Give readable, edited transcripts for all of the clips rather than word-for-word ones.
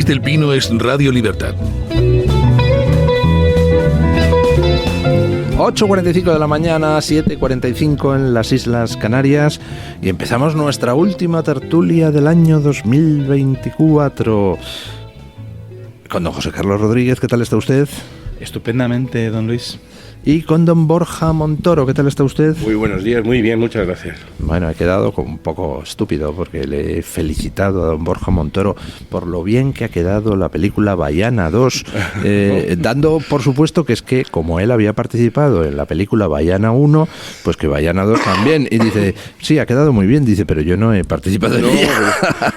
País del Pino es Radio Libertad. 8:45 de la mañana, 7:45 en las Islas Canarias, y empezamos nuestra última tertulia del año 2024 con don José Carlos Rodríguez. ¿Qué tal está usted? Estupendamente, don Luis. Y con don Borja Montoro. ¿Qué tal está usted? Muy buenos días, muy bien, muchas gracias. Bueno, he quedado un poco estúpido porque le he felicitado a don Borja Montoro por lo bien que ha quedado la película Baiana 2, dando por supuesto que es que como él había participado en la película Baiana 1, pues que Baiana 2 también. Y dice, sí, ha quedado muy bien, dice, pero yo no he participado en ella.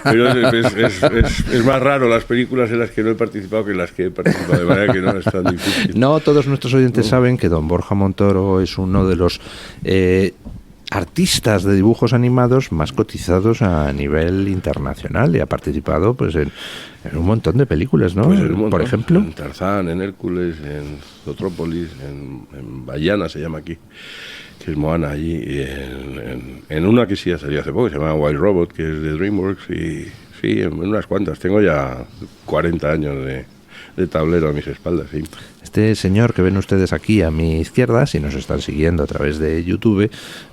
Pero es más raro las películas en las que no he participado que en las que he participado, de manera que no es tan difícil. No, todos nuestros oyentes saben que don Borja Montoro es uno de los artistas de dibujos animados más cotizados a nivel internacional y ha participado pues en un montón de películas, ¿no? Pues por ejemplo, en Tarzán, en Hércules, en Zootropolis, en Baiana se llama aquí, que es Moana allí, y en una que sí ha salido hace poco, se llama Wild Robot, que es de DreamWorks, y sí, en unas cuantas. Tengo ya 40 años de tablero a mis espaldas, sí. Este señor que ven ustedes aquí a mi izquierda, si nos están siguiendo a través de YouTube,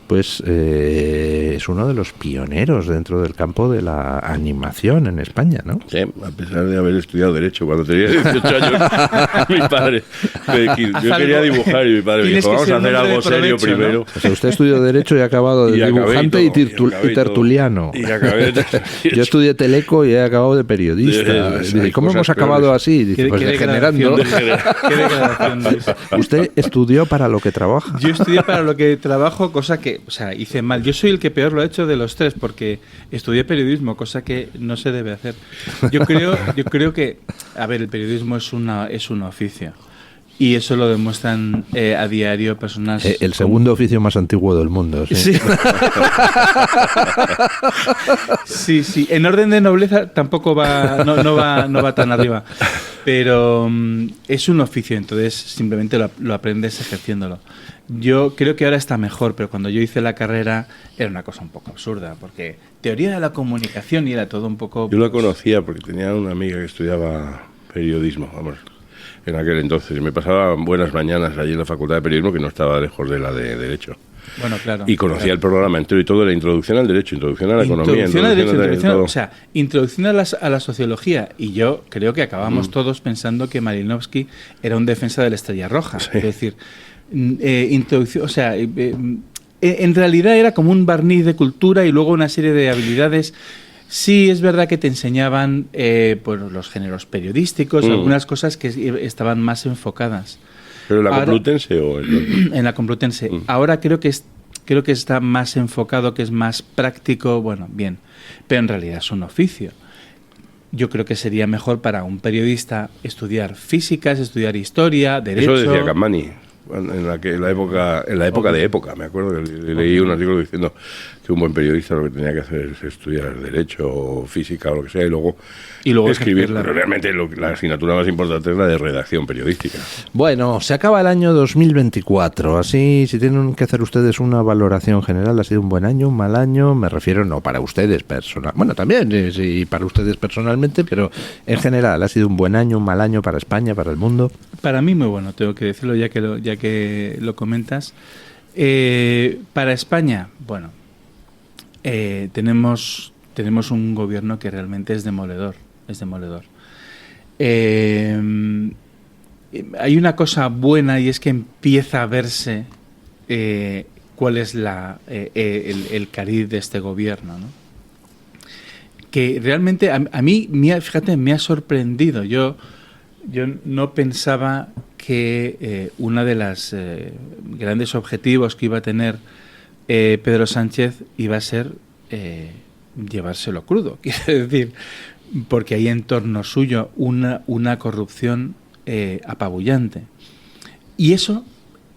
pues es uno de los pioneros dentro del campo de la animación en España, ¿no? Sí, a pesar de haber estudiado Derecho cuando tenía 18 años, mi padre, yo quería dibujar y mi padre me dijo, vamos a hacer algo serio primero. ¿No? O sea, usted estudió Derecho y ha acabado de dibujante y tertuliano. Yo estudié Teleco y he acabado de periodista. Dice, ¿cómo hemos acabado así? Dice, pues degenerando. ¿Usted estudió para lo que trabaja? Yo estudié para lo que trabajo, cosa que, o sea, hice mal. Yo soy el que peor lo ha hecho de los tres, porque estudié periodismo, cosa que no se debe hacer. Yo creo que, a ver, el periodismo es un oficio. Y eso lo demuestran a diario personas. El segundo oficio más antiguo del mundo. Sí. Sí. En orden de nobleza tampoco no va tan arriba. Pero es un oficio, entonces simplemente lo aprendes ejerciéndolo. Yo creo que ahora está mejor, pero cuando yo hice la carrera era una cosa un poco absurda, porque teoría de la comunicación y era todo un poco... Yo la conocía porque tenía una amiga que estudiaba periodismo, vamos, en aquel entonces. Y me pasaba buenas mañanas allí en la Facultad de Periodismo, que no estaba lejos de la de Derecho. Bueno, claro. Y conocía el programa entero y todo, la introducción al derecho, introducción a la economía, introducción a la sociología. Y yo creo que acabamos todos pensando que Malinowski era un defensa de la Estrella Roja. Sí. Es decir, introducción, en realidad era como un barniz de cultura y luego una serie de habilidades. Sí, es verdad que te enseñaban pues, los géneros periodísticos, algunas cosas que estaban más enfocadas. ¿Pero en la Complutense o en la Complutense? Ahora creo que está más enfocado, que es más práctico, bueno, bien, pero en realidad es un oficio. Yo creo que sería mejor para un periodista estudiar físicas, estudiar historia, derecho... Eso decía Capmany. En la época de época, me acuerdo que leí un artículo diciendo que un buen periodista lo que tenía que hacer es estudiar derecho o física o lo que sea y luego escribir. Pero realmente la asignatura más importante es la de redacción periodística. Bueno, se acaba el año 2024, así si tienen que hacer ustedes una valoración general, ¿ha sido un buen año, un mal año? Me refiero no para ustedes bueno, también sí, para ustedes personalmente, pero en general, ¿ha sido un buen año, un mal año para España, para el mundo? Para mí muy bueno, tengo que decirlo ya que lo comentas. Para España, bueno, tenemos un gobierno que realmente es demoledor. Hay una cosa buena y es que empieza a verse cuál es el cariz de este gobierno, ¿no? Que realmente a mí, fíjate, me ha sorprendido. Yo no pensaba que uno de los grandes objetivos que iba a tener Pedro Sánchez iba a ser llevárselo crudo, quiero decir, porque hay en torno suyo una corrupción apabullante. Y eso,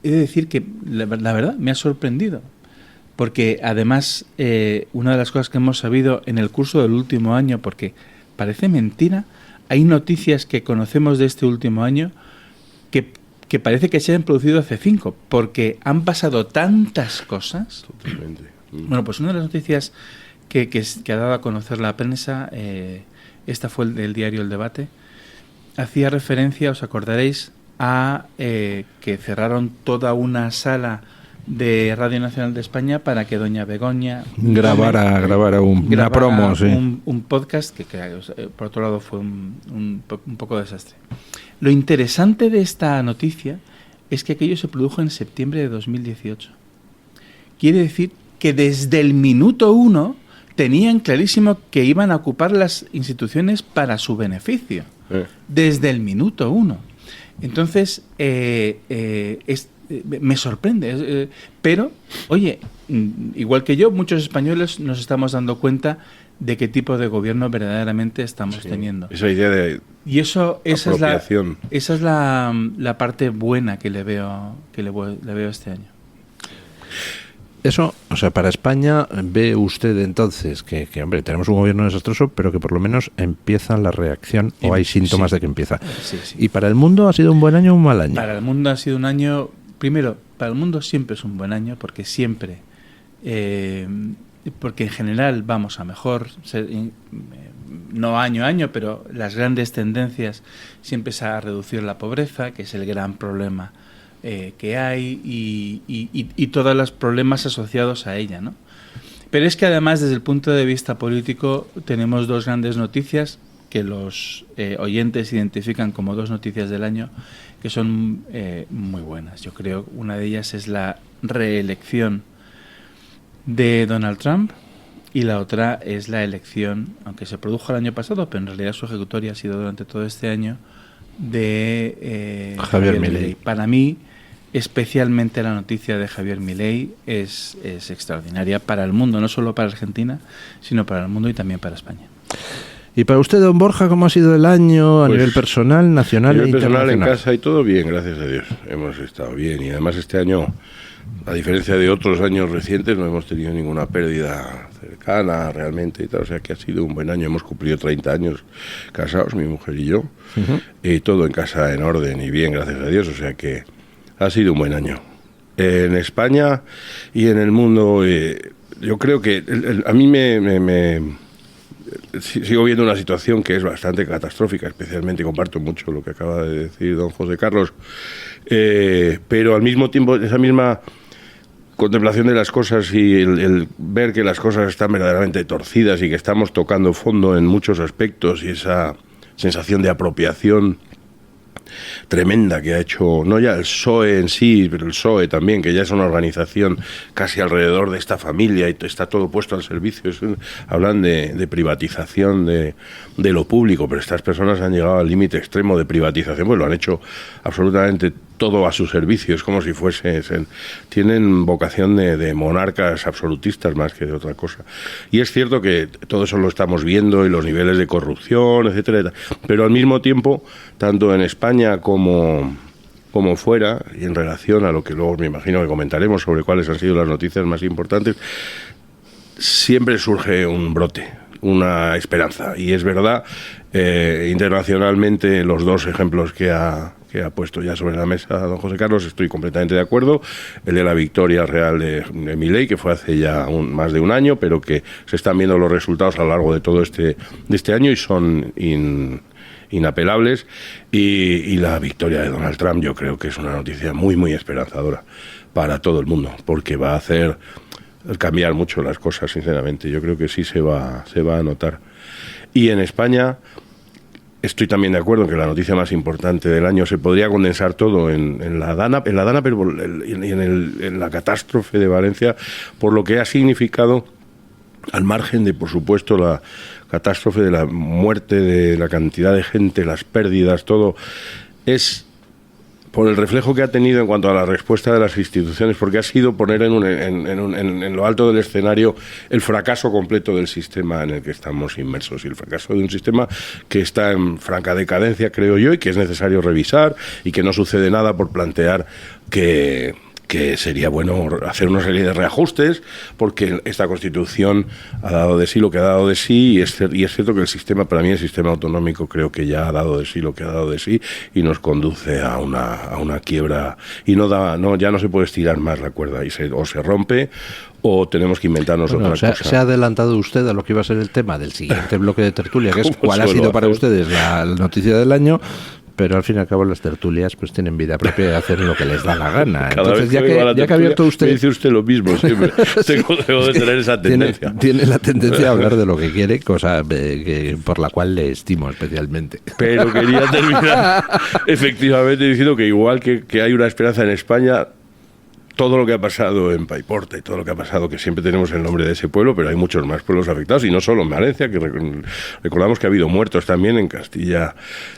he de decir que la verdad me ha sorprendido, porque además una de las cosas que hemos sabido en el curso del último año, porque parece mentira, hay noticias que conocemos de este último año que parece que se han producido hace 5, porque han pasado tantas cosas. Totalmente. Bueno, pues una de las noticias que ha dado a conocer la prensa esta fue el diario El Debate, hacía referencia, os acordaréis, a que cerraron toda una sala de Radio Nacional de España para que doña Begoña grabara una promo, sí. un podcast que por otro lado fue un poco desastre. Lo interesante de esta noticia es que aquello se produjo en septiembre de 2018. Quiere decir que desde el minuto 1 tenían clarísimo que iban a ocupar las instituciones para su beneficio. Desde el minuto 1. Entonces, me sorprende. Pero, oye, igual que yo, muchos españoles nos estamos dando cuenta de qué tipo de gobierno verdaderamente estamos teniendo. Esa idea de esa apropiación. es la parte buena que le veo este año. Eso, o sea, para España, ¿ve usted entonces que hombre, tenemos un gobierno desastroso, pero que por lo menos empieza la reacción o hay síntomas de que empieza? Sí. ¿Y para el mundo ha sido un buen año o un mal año? Para el mundo ha sido un año... Primero, para el mundo siempre es un buen año porque siempre... porque en general vamos a mejor, no año a año, pero las grandes tendencias siempre es a reducir la pobreza, que es el gran problema que hay, y todos los problemas asociados a ella, ¿no? Pero es que además, desde el punto de vista político, tenemos dos grandes noticias que los oyentes identifican como dos noticias del año, que son muy buenas. Yo creo una de ellas es la reelección de Donald Trump y la otra es la elección, aunque se produjo el año pasado, pero en realidad su ejecutoria ha sido durante todo este año, de Javier Milei. Para mí, especialmente la noticia de Javier Milei es extraordinaria para el mundo, no solo para Argentina, sino para el mundo y también para España. ¿Y para usted, don Borja, cómo ha sido el año a nivel personal, nacional e internacional? En casa y todo bien, gracias a Dios. Hemos estado bien y además este año, a diferencia de otros años recientes, no hemos tenido ninguna pérdida cercana realmente y tal, o sea que ha sido un buen año. Hemos cumplido 30 años casados, mi mujer y yo, y todo en casa en orden y bien, gracias a Dios, o sea que ha sido un buen año. En España y en el mundo, yo creo que a mí sigo viendo una situación que es bastante catastrófica, especialmente comparto mucho lo que acaba de decir don José Carlos, pero al mismo tiempo esa misma contemplación de las cosas y el ver que las cosas están verdaderamente torcidas y que estamos tocando fondo en muchos aspectos y esa sensación de apropiación tremenda que ha hecho, no ya el PSOE en sí, pero el PSOE también, que ya es una organización casi alrededor de esta familia y está todo puesto al servicio. Hablan de privatización de lo público, pero estas personas han llegado al límite extremo de privatización, pues lo han hecho absolutamente todo a su servicio. Es como si tienen vocación de monarcas absolutistas más que de otra cosa. Y es cierto que todo eso lo estamos viendo y los niveles de corrupción, etcétera, pero al mismo tiempo, tanto en España como fuera, y en relación a lo que luego me imagino que comentaremos sobre cuáles han sido las noticias más importantes, siempre surge un brote, una esperanza. Y es verdad, internacionalmente, los dos ejemplos que ha puesto ya sobre la mesa don José Carlos, estoy completamente de acuerdo. El de la victoria real de Milei, que fue hace ya más de un año, pero que se están viendo los resultados a lo largo de todo este año y son inapelables. Y la victoria de Donald Trump yo creo que es una noticia muy, muy esperanzadora para todo el mundo, porque va a hacer cambiar mucho las cosas, sinceramente. Yo creo que sí se va a notar. Y en España estoy también de acuerdo en que la noticia más importante del año se podría condensar todo en la Dana, pero en la catástrofe de Valencia, por lo que ha significado, al margen de, por supuesto, la catástrofe de la muerte, de la cantidad de gente, las pérdidas, todo, es por el reflejo que ha tenido en cuanto a la respuesta de las instituciones, porque ha sido poner en lo alto del escenario el fracaso completo del sistema en el que estamos inmersos, y el fracaso de un sistema que está en franca decadencia, creo yo, y que es necesario revisar, y que no sucede nada por plantear que que sería bueno hacer una serie de reajustes, porque esta Constitución ha dado de sí lo que ha dado de sí, y es cierto que el sistema, para mí el sistema autonómico, creo que ya ha dado de sí lo que ha dado de sí, y nos conduce a una quiebra, y ya no se puede estirar más la cuerda, y o se rompe, o tenemos que inventarnos otra cosa. Se ha adelantado usted a lo que iba a ser el tema del siguiente bloque de tertulia, que es cuál ha sido para ustedes la noticia del año. Pero al fin y al cabo las tertulias pues tienen vida propia y hacen lo que les da la gana. Entonces, ya que ha abierto usted... Me dice usted lo mismo siempre. Tengo de tener esa tendencia. Tiene la tendencia a hablar de lo que quiere, cosa por la cual le estimo especialmente. Pero quería terminar efectivamente diciendo que igual que hay una esperanza en España, todo lo que ha pasado en Paiporta y todo lo que ha pasado, que siempre tenemos el nombre de ese pueblo, pero hay muchos más pueblos afectados, y no solo en Valencia, que recordamos que ha habido muertos también en Castilla,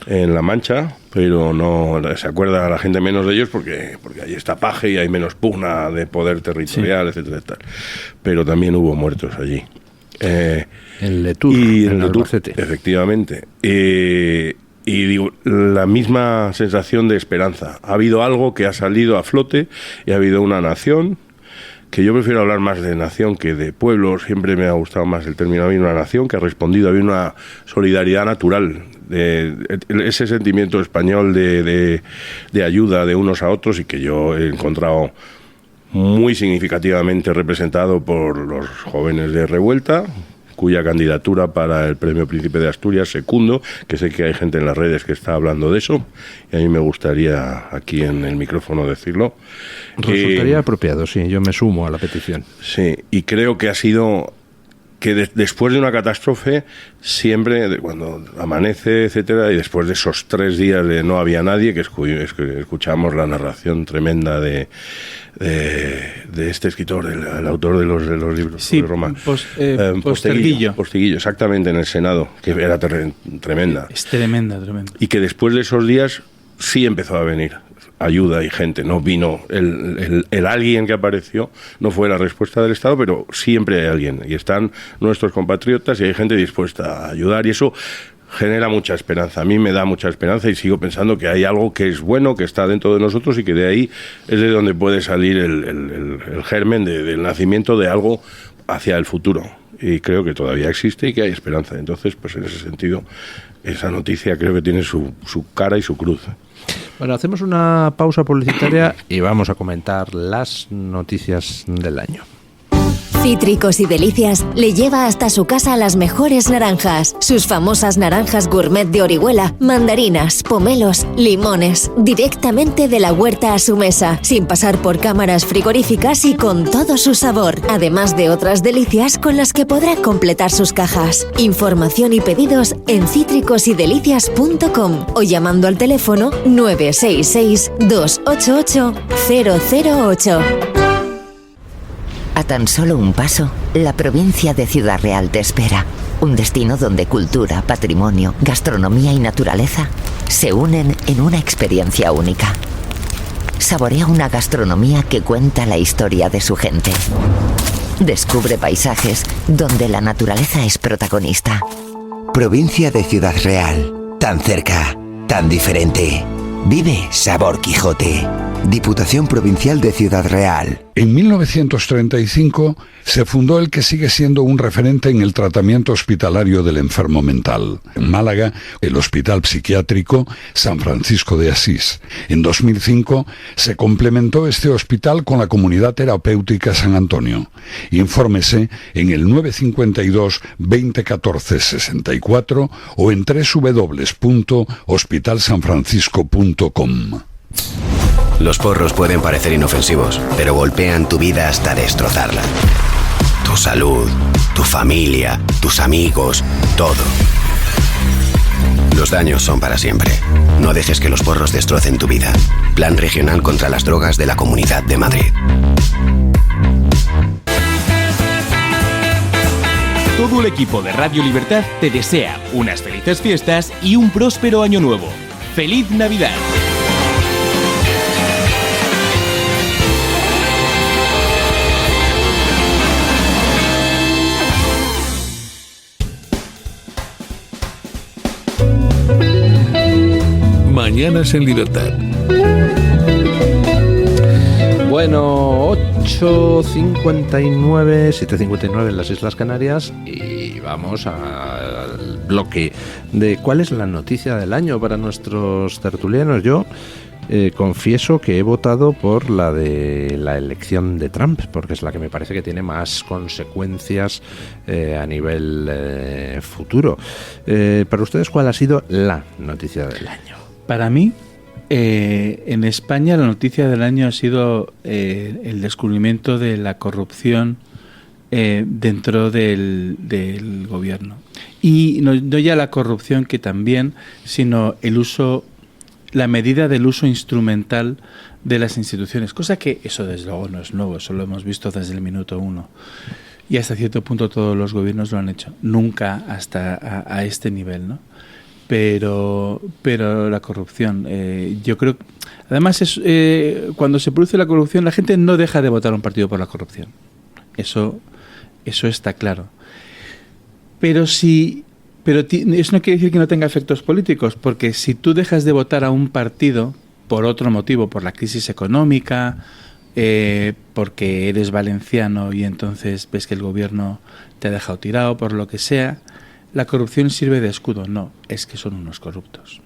en La Mancha, pero no se acuerda la gente menos de ellos porque ahí está paje y hay menos pugna de poder territorial, etcétera, etcétera. Pero también hubo muertos allí. En Letur, en Albacete. Efectivamente. Y digo, la misma sensación de esperanza. Ha habido algo que ha salido a flote y ha habido una nación, que yo prefiero hablar más de nación que de pueblo, siempre me ha gustado más el término, ha habido una nación que ha respondido, ha habido una solidaridad natural, ese sentimiento español de ayuda de unos a otros, y que yo he encontrado muy significativamente representado por los jóvenes de Revuelta, cuya candidatura para el Premio Príncipe de Asturias secundo, que sé que hay gente en las redes que está hablando de eso, y a mí me gustaría aquí en el micrófono decirlo. Resultaría apropiado, sí, yo me sumo a la petición. Sí, y creo que ha sido que después de una catástrofe, siempre, cuando amanece, etcétera, y después de esos 3 días de no había nadie, que escuchamos la narración tremenda de este escritor, el autor de los libros sobre Roma, Postiguillo, exactamente, en el Senado, que era tremenda. Es tremenda. Y que después de esos días sí empezó a venir ayuda y gente, no vino el alguien que apareció, no fue la respuesta del Estado, pero siempre hay alguien, y están nuestros compatriotas y hay gente dispuesta a ayudar, y eso genera mucha esperanza. A mí me da mucha esperanza, y sigo pensando que hay algo que es bueno, que está dentro de nosotros, y que de ahí es de donde puede salir el germen del nacimiento de algo hacia el futuro, y creo que todavía existe y que hay esperanza. Entonces, pues en ese sentido, esa noticia creo que tiene su cara y su cruz. Bueno, hacemos una pausa publicitaria y vamos a comentar las noticias del año. Cítricos y Delicias le lleva hasta su casa las mejores naranjas. Sus famosas naranjas gourmet de Orihuela, mandarinas, pomelos, limones, directamente de la huerta a su mesa, sin pasar por cámaras frigoríficas y con todo su sabor. Además de otras delicias con las que podrá completar sus cajas. Información y pedidos en cítricosydelicias.com o llamando al teléfono 966 288 008. A tan solo un paso, la provincia de Ciudad Real te espera. Un destino donde cultura, patrimonio, gastronomía y naturaleza se unen en una experiencia única. Saborea una gastronomía que cuenta la historia de su gente. Descubre paisajes donde la naturaleza es protagonista. Provincia de Ciudad Real. Tan cerca, tan diferente. Vive Sabor Quijote. Diputación Provincial de Ciudad Real. En 1935 se fundó el que sigue siendo un referente en el tratamiento hospitalario del enfermo mental. En Málaga, el Hospital Psiquiátrico San Francisco de Asís. En 2005 se complementó este hospital con la Comunidad Terapéutica San Antonio. Infórmese en el 952 2014 64 o en www.hospitalsanfrancisco.com. Los porros pueden parecer inofensivos, pero golpean tu vida hasta destrozarla. Tu salud, tu familia, tus amigos, todo. Los daños son para siempre. No dejes que los porros destrocen tu vida. Plan Regional contra las Drogas de la Comunidad de Madrid. Todo el equipo de Radio Libertad te desea unas felices fiestas y un próspero año nuevo. ¡Feliz Navidad! Mañanas en Libertad. Bueno, Bueno, 8:59, 7:59 en las Islas Canarias y vamos al bloque de cuál es la noticia del año para nuestros tertulianos. Yo confieso que he votado por la de la elección de Trump, porque es la que me parece que tiene más consecuencias a nivel futuro. Para ustedes, ¿cuál ha sido la noticia del año? Para mí, en España la noticia del año ha sido el descubrimiento de la corrupción dentro del gobierno. Y no ya la corrupción que también, sino la medida del uso instrumental de las instituciones, cosa que eso desde luego no es nuevo, eso lo hemos visto desde el minuto 1 y hasta cierto punto todos los gobiernos lo han hecho, nunca hasta a este nivel, ¿no? Pero la corrupción, yo creo, además cuando se produce la corrupción la gente no deja de votar a un partido por la corrupción, eso está claro, pero eso no quiere decir que no tenga efectos políticos, porque si tú dejas de votar a un partido por otro motivo, por la crisis económica, porque eres valenciano y entonces ves que el gobierno te ha dejado tirado, por lo que sea, la corrupción sirve de escudo. No, es que son unos corruptos.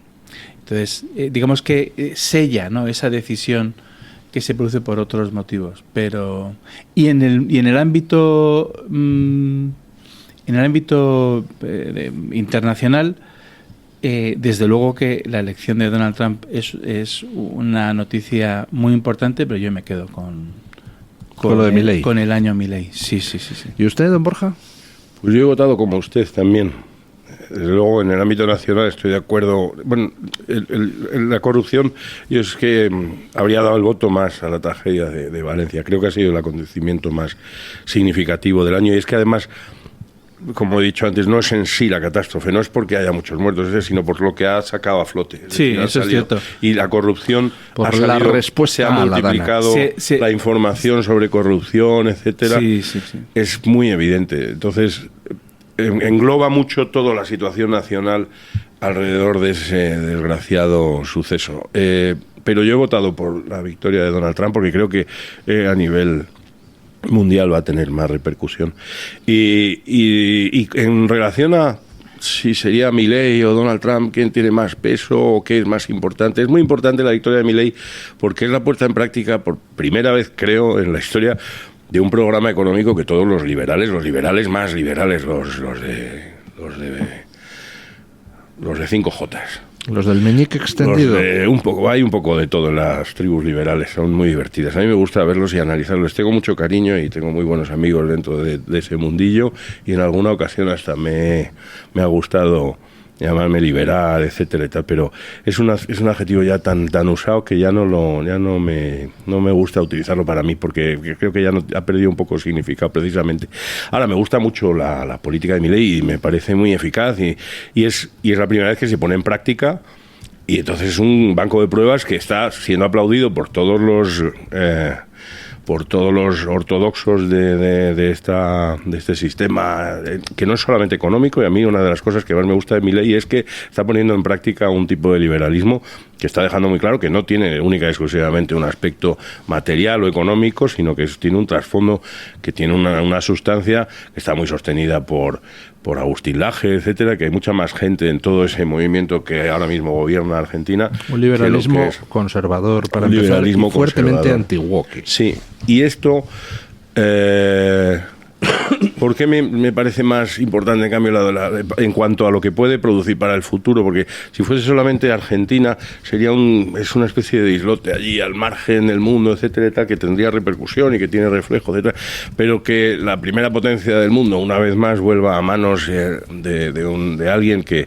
Entonces, digamos que sella, ¿no?, esa decisión que se produce por otros motivos. Pero y en el ámbito internacional, desde luego que la elección de Donald Trump es una noticia muy importante, pero yo me quedo con lo de Milei, con el año Milei. Sí. ¿Y usted, don Borja? Pues yo he votado como usted también. Desde luego, en el ámbito nacional estoy de acuerdo. Bueno, la corrupción, yo es que habría dado el voto más a la tragedia de Valencia. Creo que ha sido el acontecimiento más significativo del año. Y es que además, como he dicho antes, no es en sí la catástrofe, no es porque haya muchos muertos, sino por lo que ha sacado a flote. Sí, eso es cierto. Y la corrupción por la respuesta se ha multiplicado, la información sobre corrupción, etcétera, es muy evidente. Entonces, engloba mucho toda la situación nacional alrededor de ese desgraciado suceso. Pero yo he votado por la victoria de Donald Trump porque creo que a nivel mundial va a tener más repercusión. Y en relación a si sería Milei o Donald Trump, quién tiene más peso o qué es más importante, es muy importante la victoria de Milei porque es la puesta en práctica por primera vez, creo, en la historia de un programa económico que todos los liberales más liberales, los de 5J. Los del meñique extendido. Hay un poco de todo en las tribus liberales, son muy divertidas. A mí me gusta verlos y analizarlos. Tengo mucho cariño y tengo muy buenos amigos dentro de ese mundillo y en alguna ocasión hasta me ha gustado llamarme liberal, etcétera y tal, pero es un adjetivo ya tan usado que ya no me gusta utilizarlo para mí porque creo que ya ha perdido un poco de significado precisamente. Ahora me gusta mucho la política de Milei y me parece muy eficaz y es la primera vez que se pone en práctica y entonces es un banco de pruebas que está siendo aplaudido por todos los ortodoxos de este sistema, que no es solamente económico, y a mí una de las cosas que más me gusta de Milei es que está poniendo en práctica un tipo de liberalismo que está dejando muy claro que no tiene única y exclusivamente un aspecto material o económico, sino que tiene un trasfondo, que tiene una sustancia que está muy sostenida por Agustín Laje, etcétera, que hay mucha más gente en todo ese movimiento que ahora mismo gobierna Argentina. Un liberalismo conservador, para empezar, liberalismo y fuertemente anti-woke. Sí, y esto, ¿por qué me parece más importante, en cambio, en cuanto a lo que puede producir para el futuro? Porque si fuese solamente Argentina, es una especie de islote allí, al margen del mundo, etcétera, y tal, que tendría repercusión y que tiene reflejo, etcétera, pero que la primera potencia del mundo, una vez más, vuelva a manos de alguien que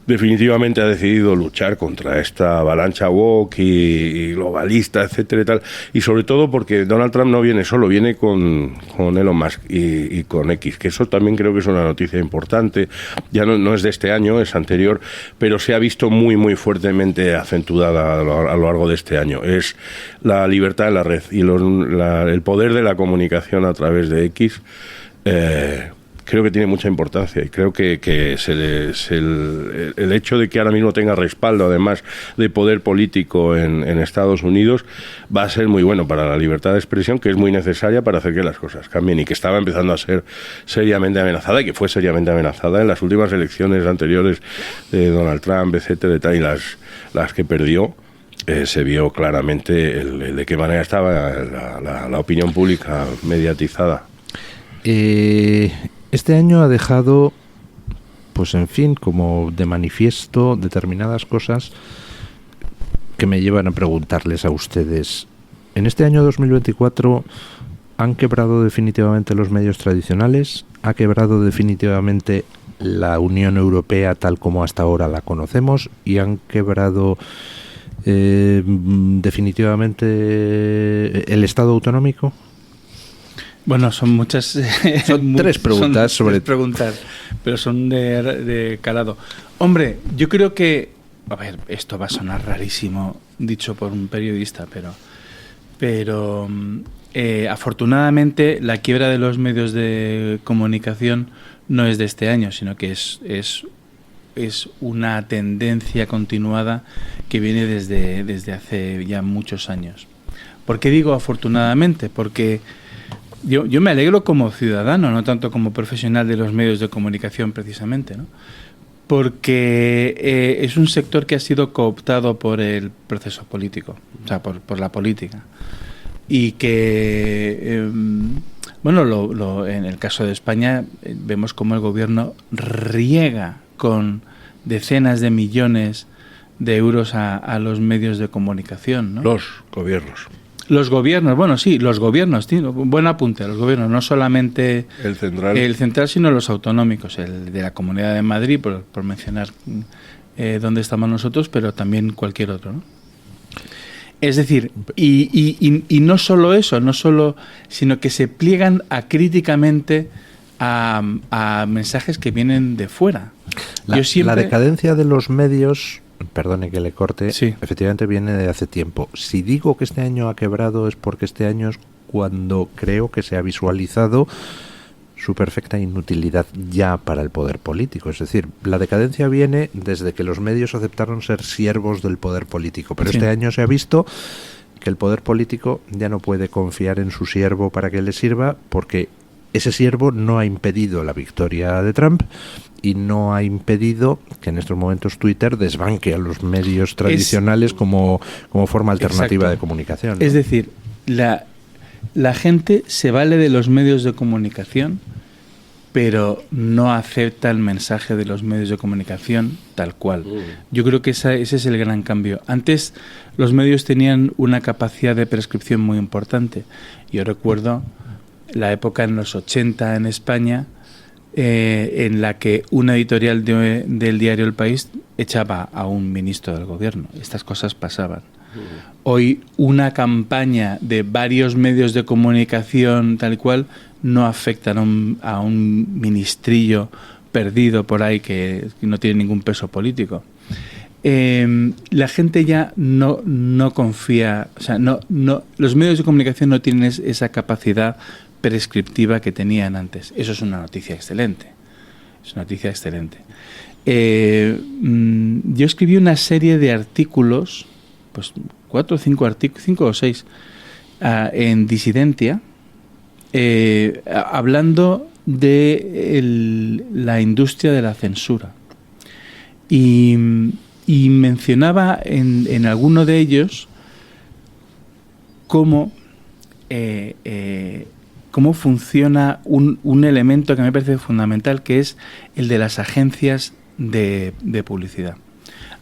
definitivamente ha decidido luchar contra esta avalancha woke y globalista, etcétera y tal, y sobre todo porque Donald Trump no viene solo, viene con Elon Musk y con X, que eso también creo que es una noticia importante, ya no es de este año, es anterior, pero se ha visto muy muy fuertemente acentuada a lo largo de este año, es la libertad en la red y el poder de la comunicación a través de X, creo que tiene mucha importancia, y creo que el hecho de que ahora mismo tenga respaldo, además de poder político en Estados Unidos, va a ser muy bueno para la libertad de expresión, que es muy necesaria para hacer que las cosas cambien, y que estaba empezando a ser seriamente amenazada, y que fue seriamente amenazada en las últimas elecciones anteriores de Donald Trump, etcétera, y las que perdió. Se vio claramente de qué manera estaba la opinión pública mediatizada. Este año ha dejado, pues en fin, como de manifiesto determinadas cosas que me llevan a preguntarles a ustedes. En este año 2024 han quebrado definitivamente los medios tradicionales, ha quebrado definitivamente la Unión Europea tal como hasta ahora la conocemos, y han quebrado definitivamente el Estado autonómico. Bueno, son muchas. Son tres preguntas sobre. Tres preguntas, pero son de calado. Hombre, yo creo que. A ver, esto va a sonar rarísimo, dicho por un periodista, pero afortunadamente la quiebra de los medios de comunicación no es de este año, sino que es una tendencia continuada que viene desde hace ya muchos años. ¿Por qué digo afortunadamente? Porque yo me alegro como ciudadano, no tanto como profesional de los medios de comunicación precisamente, ¿no? Porque es un sector que ha sido cooptado por el proceso político, o sea, por la política. Y que, en el caso de España, vemos cómo el gobierno riega con decenas de millones de euros a los medios de comunicación, ¿no? Los gobiernos. Los gobiernos, bueno, sí, los gobiernos, tío, buen apunte, los gobiernos, no solamente el central, sino los autonómicos, el de la Comunidad de Madrid, por mencionar dónde estamos nosotros, pero también cualquier otro, ¿no? Es decir, y no solo eso, sino que se pliegan críticamente a mensajes que vienen de fuera. La decadencia de los medios, perdone que le corte, sí, efectivamente viene de hace tiempo. Si digo que este año ha quebrado es porque este año es cuando creo que se ha visualizado su perfecta inutilidad ya para el poder político. Es decir, la decadencia viene desde que los medios aceptaron ser siervos del poder político, pero este año se ha visto que el poder político ya no puede confiar en su siervo para que le sirva, porque ese siervo no ha impedido la victoria de Trump y no ha impedido que en estos momentos Twitter desbanque a los medios tradicionales como forma alternativa, exacto, de comunicación, ¿no? Es decir, la gente se vale de los medios de comunicación, pero no acepta el mensaje de los medios de comunicación tal cual. Yo creo que ese es el gran cambio. Antes los medios tenían una capacidad de prescripción muy importante. Yo recuerdo la época en los 80 en España, en la que una editorial del diario El País echaba a un ministro del gobierno. Estas cosas pasaban. Hoy una campaña de varios medios de comunicación tal cual no afectan a un ministrillo perdido por ahí que no tiene ningún peso político. La gente ya no confía, o sea, los medios de comunicación no tienen esa capacidad prescriptiva que tenían antes. Eso es una noticia excelente. Es una noticia excelente. Yo escribí una serie de artículos, pues 4 o 5 artículos, 5 o 6, en Disidentia, hablando de la industria de la censura. Y mencionaba en alguno de ellos cómo funciona un elemento que me parece fundamental, que es el de las agencias de publicidad.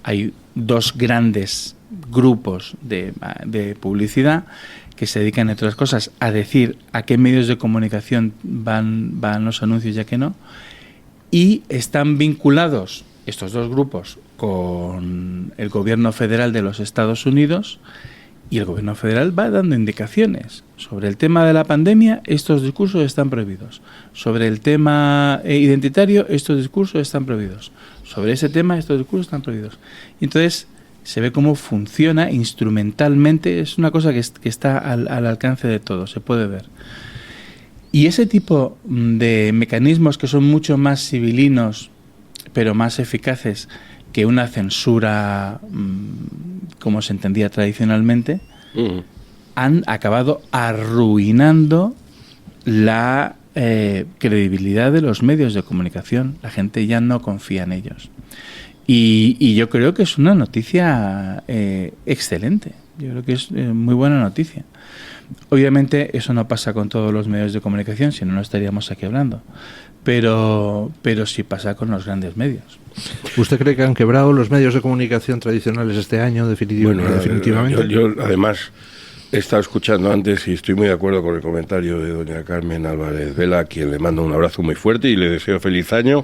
Hay dos grandes grupos de publicidad que se dedican, entre otras cosas, a decir a qué medios de comunicación van los anuncios y a qué no, y están vinculados estos dos grupos con el gobierno federal de los Estados Unidos, y el gobierno federal va dando indicaciones. Sobre el tema de la pandemia, estos discursos están prohibidos. Sobre el tema identitario, estos discursos están prohibidos. Sobre ese tema, estos discursos están prohibidos. Y entonces se ve cómo funciona instrumentalmente. Es una cosa que está al alcance de todos, se puede ver. Y ese tipo de mecanismos que son mucho más civilinos, pero más eficaces que una censura como se entendía tradicionalmente, han acabado arruinando la credibilidad de los medios de comunicación. La gente ya no confía en ellos. Y yo creo que es una noticia excelente. Yo creo que es muy buena noticia. Obviamente eso no pasa con todos los medios de comunicación, si no, no estaríamos aquí hablando. Pero sí pasa con los grandes medios. ¿Usted cree que han quebrado los medios de comunicación tradicionales este año, definitivamente? Yo además he estado escuchando antes y estoy muy de acuerdo con el comentario de doña Carmen Álvarez Vela, a quien le mando un abrazo muy fuerte y le deseo feliz año,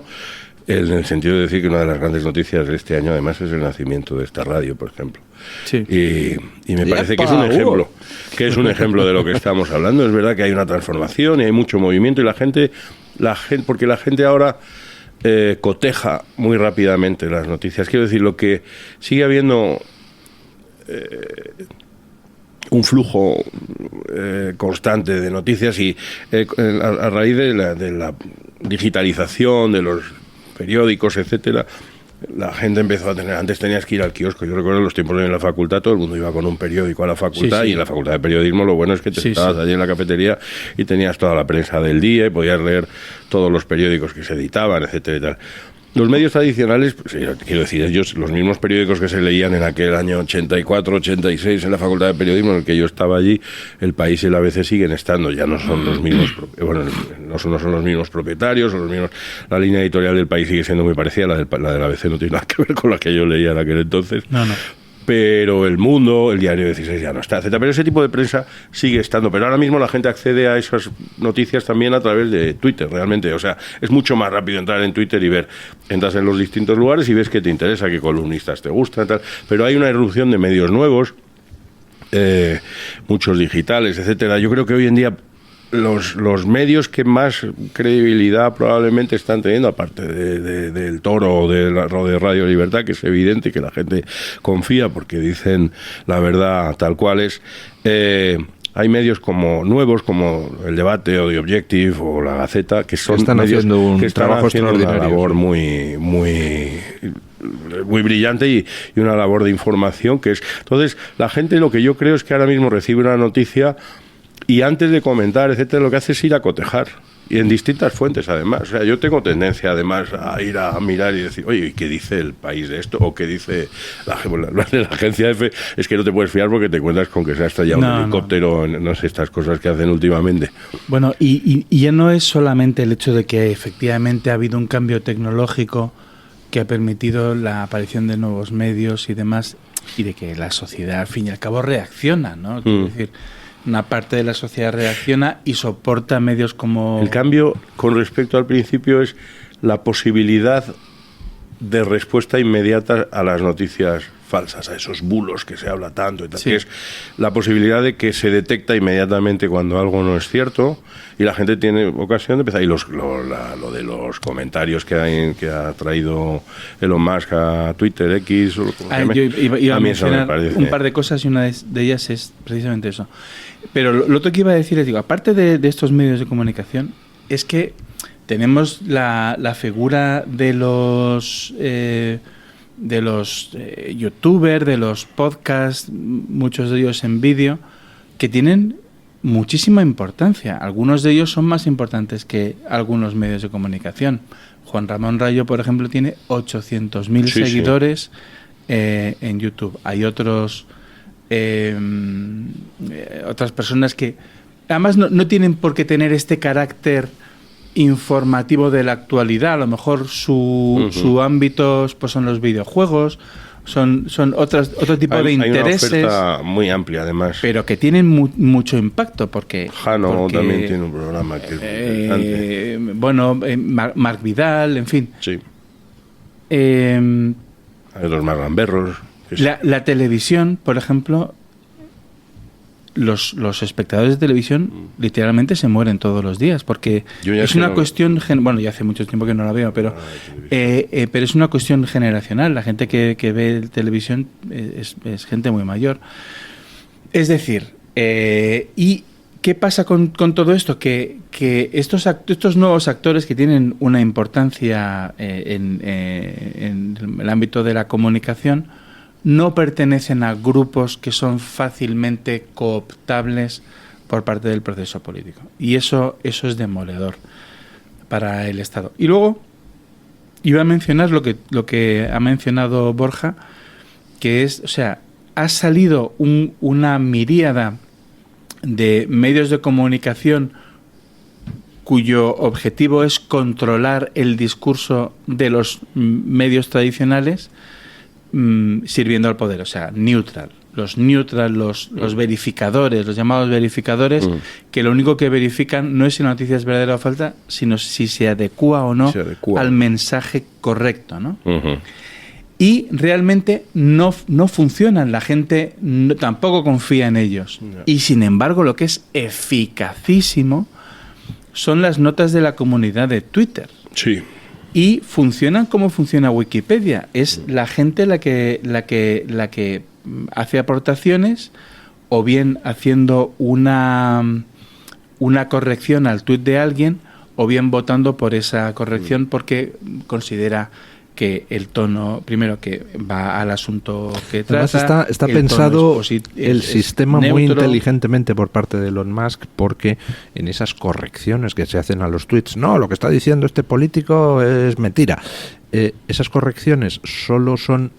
en el sentido de decir que una de las grandes noticias de este año además es el nacimiento de esta radio, por ejemplo. Sí. Y me parece que es un ejemplo de lo que estamos hablando. Es verdad que hay una transformación y hay mucho movimiento y la gente porque la gente ahora coteja muy rápidamente las noticias. Quiero decir, lo que sigue habiendo un flujo constante de noticias y a raíz de la digitalización de los periódicos, etcétera, la gente empezó a tener... Antes tenías que ir al kiosco. Yo recuerdo los tiempos en la facultad, todo el mundo iba con un periódico a la facultad, y en la facultad de periodismo lo bueno es que te estabas allí en la cafetería y tenías toda la prensa del día y podías leer todos los periódicos que se editaban, etcétera y tal. Los medios tradicionales, pues, quiero decir, ellos, los mismos periódicos que se leían en aquel año 84, 86 en la Facultad de Periodismo en el que yo estaba allí, El País y el ABC siguen estando, ya no son los mismos, no son los mismos propietarios, son los mismos, la línea editorial del País sigue siendo muy parecida, la del ABC no tiene nada que ver con la que yo leía en aquel entonces. No. Pero El Mundo, el Diario 16 ya no está, etcétera. Pero ese tipo de prensa sigue estando. Pero ahora mismo la gente accede a esas noticias también a través de Twitter, realmente. O sea, es mucho más rápido entrar en Twitter y ver. Entras en los distintos lugares y ves qué te interesa, qué columnistas te gustan, tal. Pero hay una irrupción de medios nuevos, muchos digitales, etcétera. Yo creo que hoy en día los medios que más credibilidad probablemente están teniendo, aparte del Toro o de Radio Libertad, que es evidente que la gente confía porque dicen la verdad tal cual es, hay medios nuevos como El Debate o The Objective o La Gaceta, que son medios que están haciendo una labor muy brillante y una labor de información que es... Entonces, la gente, lo que yo creo es que ahora mismo recibe una noticia y antes de comentar, etcétera, lo que hace es ir a cotejar. Y en distintas fuentes, además. O sea, yo tengo tendencia, además, a ir a mirar y decir, oye, ¿qué dice El País de esto? ¿O qué dice la agencia EFE? Es que no te puedes fiar porque te encuentras con que se ha estrellado un helicóptero, no sé, estas cosas que hacen últimamente. Bueno, y ya no es solamente el hecho de que efectivamente ha habido un cambio tecnológico que ha permitido la aparición de nuevos medios y demás, y de que la sociedad, al fin y al cabo, reacciona, ¿no? Quiero decir... Una parte de la sociedad reacciona y soporta medios como... El cambio con respecto al principio es la posibilidad de respuesta inmediata a las noticias falsas, a esos bulos que se habla tanto y tal, que es la posibilidad de que se detecta inmediatamente cuando algo no es cierto y la gente tiene ocasión de empezar. Y lo de los comentarios que ha traído Elon Musk a Twitter, X... Yo iba a mencionar un par de cosas y una de ellas es precisamente eso. Pero lo otro que iba a decir es, aparte de estos medios de comunicación, es que tenemos la figura de los youtubers, de los podcasts, muchos de ellos en vídeo, que tienen muchísima importancia. Algunos de ellos son más importantes que algunos medios de comunicación. Juan Ramón Rayo, por ejemplo, tiene 800.000 seguidores en YouTube. Hay otras personas que además no tienen por qué tener este carácter informativo de la actualidad. A lo mejor su ámbito pues son los videojuegos, son otro tipo de intereses. Hay una oferta muy amplia, además. Pero que tienen mucho impacto, porque... Jano también tiene un programa que es interesante. Bueno, Marc Vidal, en fin. Sí. Hay los más gamberros. La televisión, por ejemplo... Los espectadores de televisión literalmente se mueren todos los días, porque es una cuestión... Bueno, ya hace mucho tiempo que no la veo, pero es una cuestión generacional. La gente que ve televisión es gente muy mayor. Es decir, y ¿Qué pasa con todo esto? Que estos nuevos actores que tienen una importancia en el ámbito de la comunicación no pertenecen a grupos que son fácilmente cooptables por parte del proceso político. Y eso es demoledor para el Estado. Y luego iba a mencionar lo que ha mencionado Borja, que es, o sea, ha salido una miríada de medios de comunicación cuyo objetivo es controlar el discurso de los medios tradicionales, sirviendo al poder, o sea, neutral. Los verificadores, los llamados verificadores, que lo único que verifican no es si la noticia es verdadera o falsa, sino si se adecúa o no al mensaje correcto, ¿no? Uh-huh. Y realmente no funcionan, la gente tampoco confía en ellos. No. Y sin embargo, lo que es eficacísimo son las notas de la comunidad de Twitter. Sí. Y funcionan como funciona Wikipedia. Es la gente la que hace aportaciones, o bien haciendo una corrección al tuit de alguien, o bien votando por esa corrección porque considera que el tono, primero, que va al asunto que trata. Además está pensado el sistema neutro, muy inteligentemente por parte de Elon Musk, porque en esas correcciones que se hacen a los tweets, no, lo que está diciendo este político es mentira. Esas correcciones solo son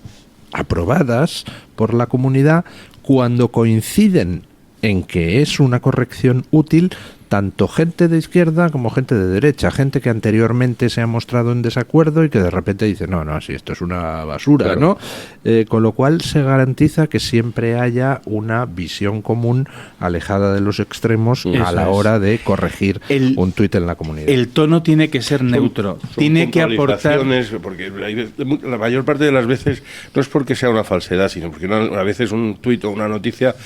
aprobadas por la comunidad cuando coinciden en que es una corrección útil tanto gente de izquierda como gente de derecha, gente que anteriormente se ha mostrado en desacuerdo y que de repente dice, no, si esto es una basura, claro, ¿no? Con lo cual se garantiza que siempre haya una visión común alejada de los extremos a la hora de corregir un tuit en la comunidad. El tono tiene que ser neutro, tiene que aportar... Porque la mayor parte de las veces no es porque sea una falsedad, sino porque a veces un tuit o una noticia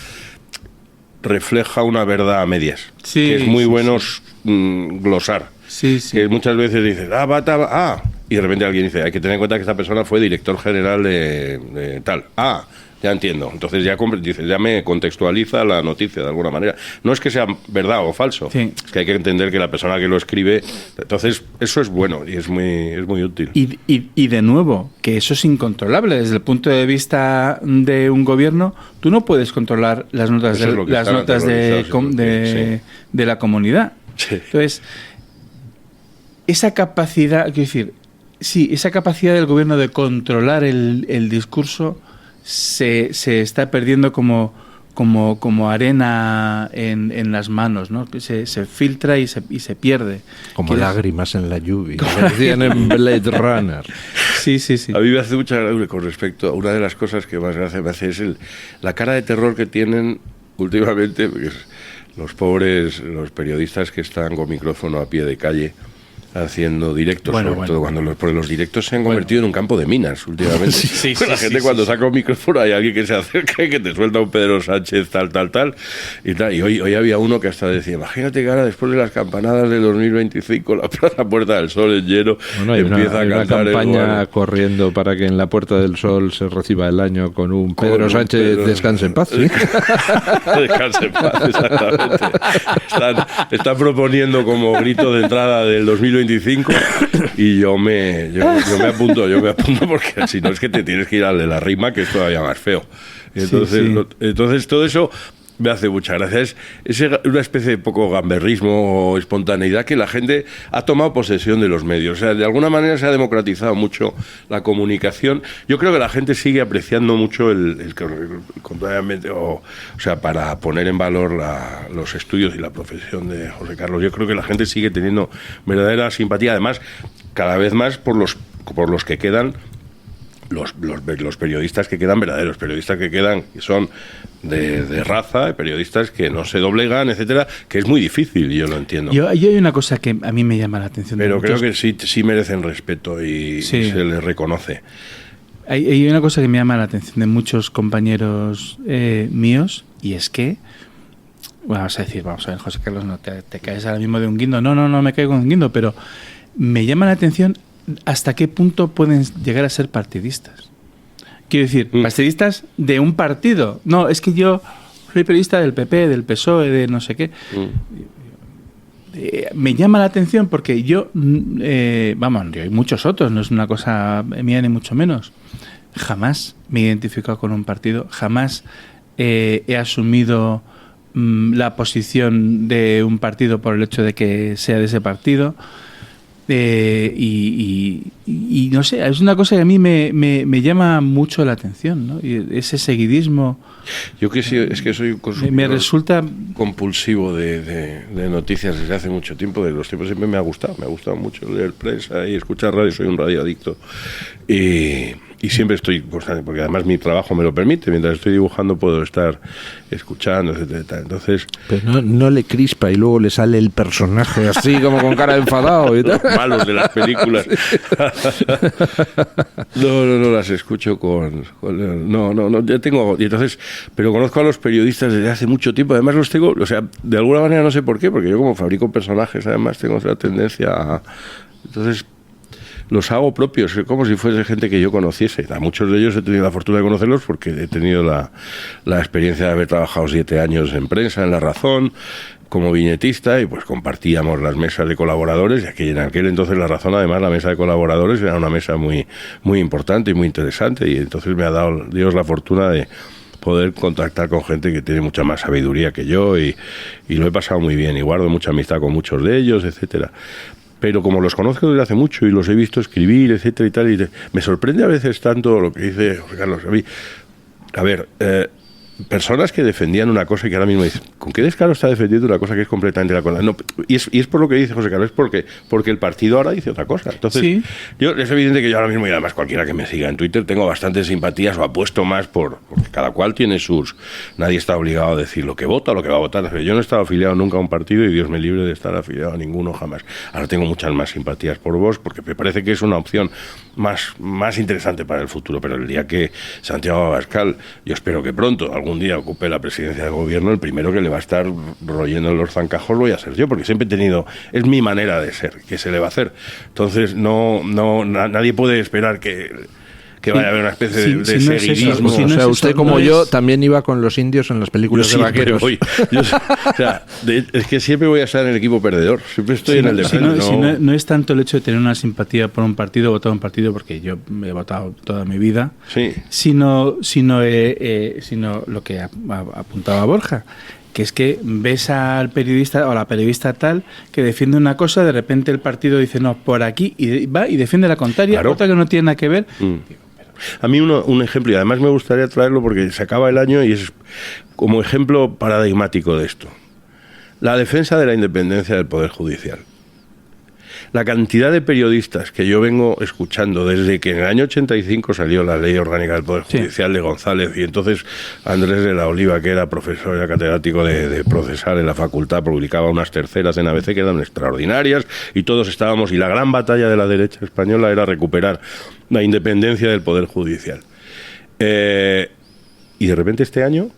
refleja una verdad a medias, que es muy bueno glosar, que muchas veces dices y de repente alguien dice, hay que tener en cuenta que esta persona fue director general de tal, ya entiendo, entonces ya me contextualiza la noticia de alguna manera, no es que sea verdad o falso, es que hay que entender que la persona que lo escribe, entonces eso es bueno y es muy útil. Y de nuevo, que eso es incontrolable desde el punto de vista de un gobierno. Tú no puedes controlar las notas de la comunidad. Sí. Entonces, esa capacidad, quiero decir, esa capacidad del gobierno de controlar el discurso se está perdiendo como arena en las manos, ¿no? Se filtra y se pierde. Como lágrimas en la lluvia, que decían en Blade Runner. Sí. A mí me hace mucha gracia con respecto a una de las cosas que más gracia me hace es la cara de terror que tienen últimamente los pobres periodistas que están con micrófono a pie de calle haciendo directos, todo porque los directos se han convertido en un campo de minas últimamente. La gente cuando saca un micrófono hay alguien que se acerca y que te suelta un Pedro Sánchez tal y hoy había uno que hasta decía, imagínate que ahora después de las campanadas del 2025 la Plaza Puerta del Sol en lleno empieza a cantar una campaña corriendo para que en la Puerta del Sol se reciba el año con un Pedro Sánchez descanse en paz. Descanse en paz, exactamente. Están proponiendo como grito de entrada del 2025 y yo me apunto porque si no es que te tienes que ir al de la rima, que es todavía más feo. Entonces todo eso me hace mucha gracia. Es una especie de poco gamberrismo o espontaneidad que la gente ha tomado posesión de los medios. O sea, de alguna manera se ha democratizado mucho la comunicación. Yo creo que la gente sigue apreciando mucho o sea, para poner en valor los estudios y la profesión de José Carlos. Yo creo que la gente sigue teniendo verdadera simpatía. Además, cada vez más por los que quedan. Los periodistas que quedan verdaderos, periodistas que quedan que son de raza, periodistas que no se doblegan, etcétera, que es muy difícil, yo lo entiendo. Yo hay una cosa que a mí me llama la atención. Pero creo que sí merecen respeto y se les reconoce. Hay una cosa que me llama la atención de muchos compañeros míos, y es que, vamos a ver, José Carlos, no te caes ahora mismo de un guindo. No me caigo de un guindo, pero me llama la atención hasta qué punto pueden llegar a ser partidistas. Quiero decir, partidistas de un partido. No, es que yo soy periodista del PP, del PSOE, de no sé qué. Me llama la atención porque yo, yo hay muchos otros, no es una cosa mía ni mucho menos. Jamás me he identificado con un partido, jamás he asumido la posición de un partido por el hecho de que sea de ese partido. Y no sé, es una cosa que a mí me llama mucho la atención, ¿no? Y ese seguidismo. Yo que sí, es que soy un consumidor me resulta compulsivo de noticias desde hace mucho tiempo. De los tiempos siempre me ha gustado mucho leer prensa y escuchar radio. Soy un radioadicto y siempre estoy constante, porque además mi trabajo me lo permite. Mientras estoy dibujando puedo estar escuchando, etcétera. Entonces, pero no le crispa y luego le sale el personaje así como con cara de enfadado y tal. Los malos de las películas. No las escucho no, ya tengo. Y entonces, pero conozco a los periodistas desde hace mucho tiempo. Además los tengo, o sea, de alguna manera no sé por qué, porque yo como fabrico personajes, además tengo esa tendencia a... Entonces los hago propios, como si fuese gente que yo conociese. A muchos de ellos he tenido la fortuna de conocerlos porque he tenido la experiencia de haber trabajado 7 años en prensa, en La Razón, como viñetista, y pues compartíamos las mesas de colaboradores, y en aquel entonces La Razón, además, la mesa de colaboradores era una mesa muy, muy importante y muy interesante, y entonces me ha dado Dios la fortuna de poder contactar con gente que tiene mucha más sabiduría que yo, y lo he pasado muy bien, y guardo mucha amistad con muchos de ellos, etcétera. Pero como los conozco desde hace mucho y los he visto escribir, etcétera y tal, y me sorprende a veces tanto lo que dice José Carlos. A ver, personas que defendían una cosa y que ahora mismo dicen, ¿con qué descaro está defendiendo una cosa que es completamente la cosa? No, y es por lo que dice José Carlos, es porque el partido ahora dice otra cosa. Entonces, ¿sí? Es evidente que yo ahora mismo, y además cualquiera que me siga en Twitter, tengo bastantes simpatías o apuesto más porque cada cual tiene sus... Nadie está obligado a decir lo que vota o lo que va a votar. Yo no he estado afiliado nunca a un partido y Dios me libre de estar afiliado a ninguno jamás. Ahora tengo muchas más simpatías por Vox porque me parece que es una opción más interesante para el futuro, pero el día que Santiago Abascal, yo espero que pronto, algún día ocupe la presidencia del gobierno, el primero que le va a estar royendo los zancajos voy a ser yo, porque siempre he tenido, es mi manera de ser, ¿qué se le va a hacer? Entonces nadie puede esperar que vaya a haber una especie de seguidismo. O sea, usted como yo también iba con los indios en las películas de vaqueros. Es que siempre voy a estar en el equipo perdedor, siempre estoy en el defensa. No es tanto el hecho de tener una simpatía por un partido, votar un partido, porque yo he votado toda mi vida, sino lo que apuntaba Borja, que es que ves al periodista o a la periodista tal que defiende una cosa, de repente el partido dice no, por aquí, y va y defiende la contraria, otra que no tiene nada que ver. A mí un ejemplo, y además me gustaría traerlo porque se acaba el año y es como ejemplo paradigmático de esto. La defensa de la independencia del Poder Judicial. La cantidad de periodistas que yo vengo escuchando desde que en el año 85 salió la Ley Orgánica del Poder Judicial de González, y entonces Andrés de la Oliva, que era profesor, era catedrático de procesal en la facultad, publicaba unas terceras en ABC que eran extraordinarias, y todos estábamos, y la gran batalla de la derecha española era recuperar la independencia del Poder Judicial. Y de repente este año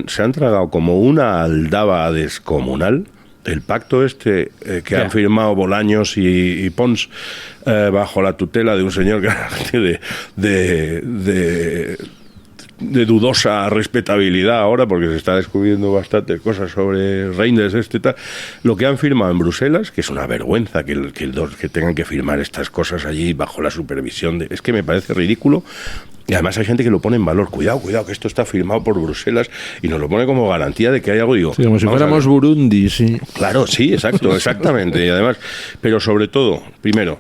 se han tragado como una aldaba descomunal el pacto que han firmado Bolaños y Pons bajo la tutela de un señor que era de dudosa respetabilidad ahora, porque se está descubriendo bastantes cosas sobre Reinders tal. Lo que han firmado en Bruselas, que es una vergüenza que tengan que firmar estas cosas allí bajo la supervisión es que me parece ridículo. Y además hay gente que lo pone en valor. Cuidado, que esto está firmado por Bruselas, y nos lo pone como garantía de que hay algo. Digo, sí, como si fuéramos Burundi, sí. Claro, sí, exactamente. Y además, pero sobre todo, primero,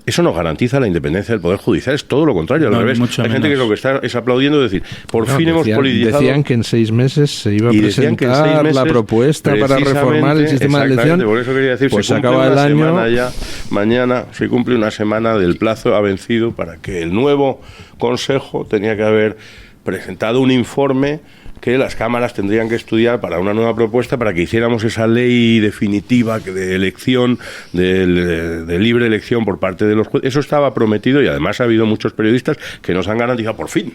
eso no garantiza la independencia del Poder Judicial, es todo lo contrario, al revés. Hay gente que lo que está es aplaudiendo, decir, hemos politizado. Decían que en 6 meses se iba a presentar la propuesta para reformar el sistema de elección. Por eso quería decir, pues se acaba el año. Mañana se cumple una semana del plazo, ha vencido, para que el nuevo Consejo tenía que haber presentado un informe que las cámaras tendrían que estudiar para una nueva propuesta, para que hiciéramos esa ley definitiva de elección, de libre elección por parte de los jueces. Eso estaba prometido, y además ha habido muchos periodistas que nos han garantizado por fin.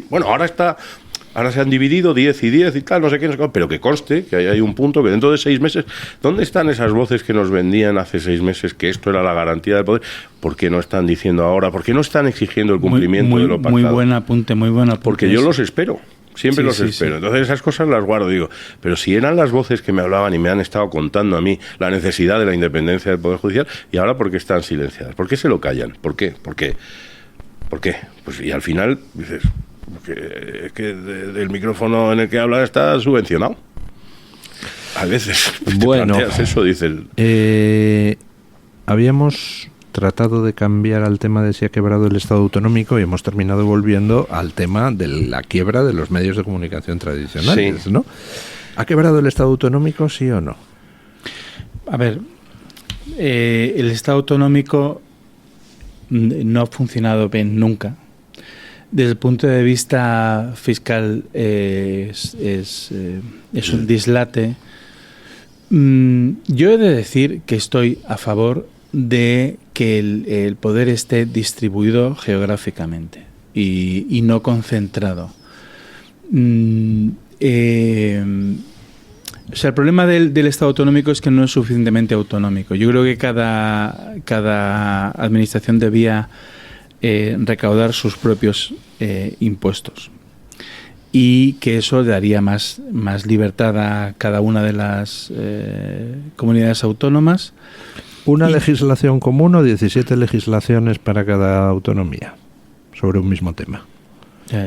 Bueno, ahora se han dividido 10 y 10 y tal, no sé qué, pero que conste que hay un punto que dentro de 6 meses, ¿dónde están esas voces que nos vendían hace 6 meses que esto era la garantía del poder? ¿Por qué no están diciendo ahora? ¿Por qué no están exigiendo el cumplimiento de lo pactado? Muy buen apunte. Porque yo los espero. Siempre los espero. Entonces esas cosas las guardo, digo. Pero si eran las voces que me hablaban y me han estado contando a mí la necesidad de la independencia del Poder Judicial, ¿y ahora por qué están silenciadas? ¿Por qué se lo callan? ¿Por qué? ¿Por qué? Pues y al final dices, que del micrófono en el que habla está subvencionado. A veces pues bueno, te planteas eso, dices. Habíamos tratado de cambiar al tema de si ha quebrado el Estado autonómico y hemos terminado volviendo al tema de la quiebra de los medios de comunicación tradicionales, ¿no? ¿Ha quebrado el Estado autonómico, sí o no? A ver, el Estado autonómico no ha funcionado bien nunca. Desde el punto de vista fiscal es un dislate. Yo he de decir que estoy a favor de que el poder esté distribuido geográficamente y no concentrado. O sea, el problema del Estado autonómico es que no es suficientemente autonómico. Yo creo que cada administración debía recaudar sus propios impuestos y que eso daría más libertad a cada una de las comunidades autónomas. ¿Una legislación común o 17 legislaciones para cada autonomía sobre un mismo tema?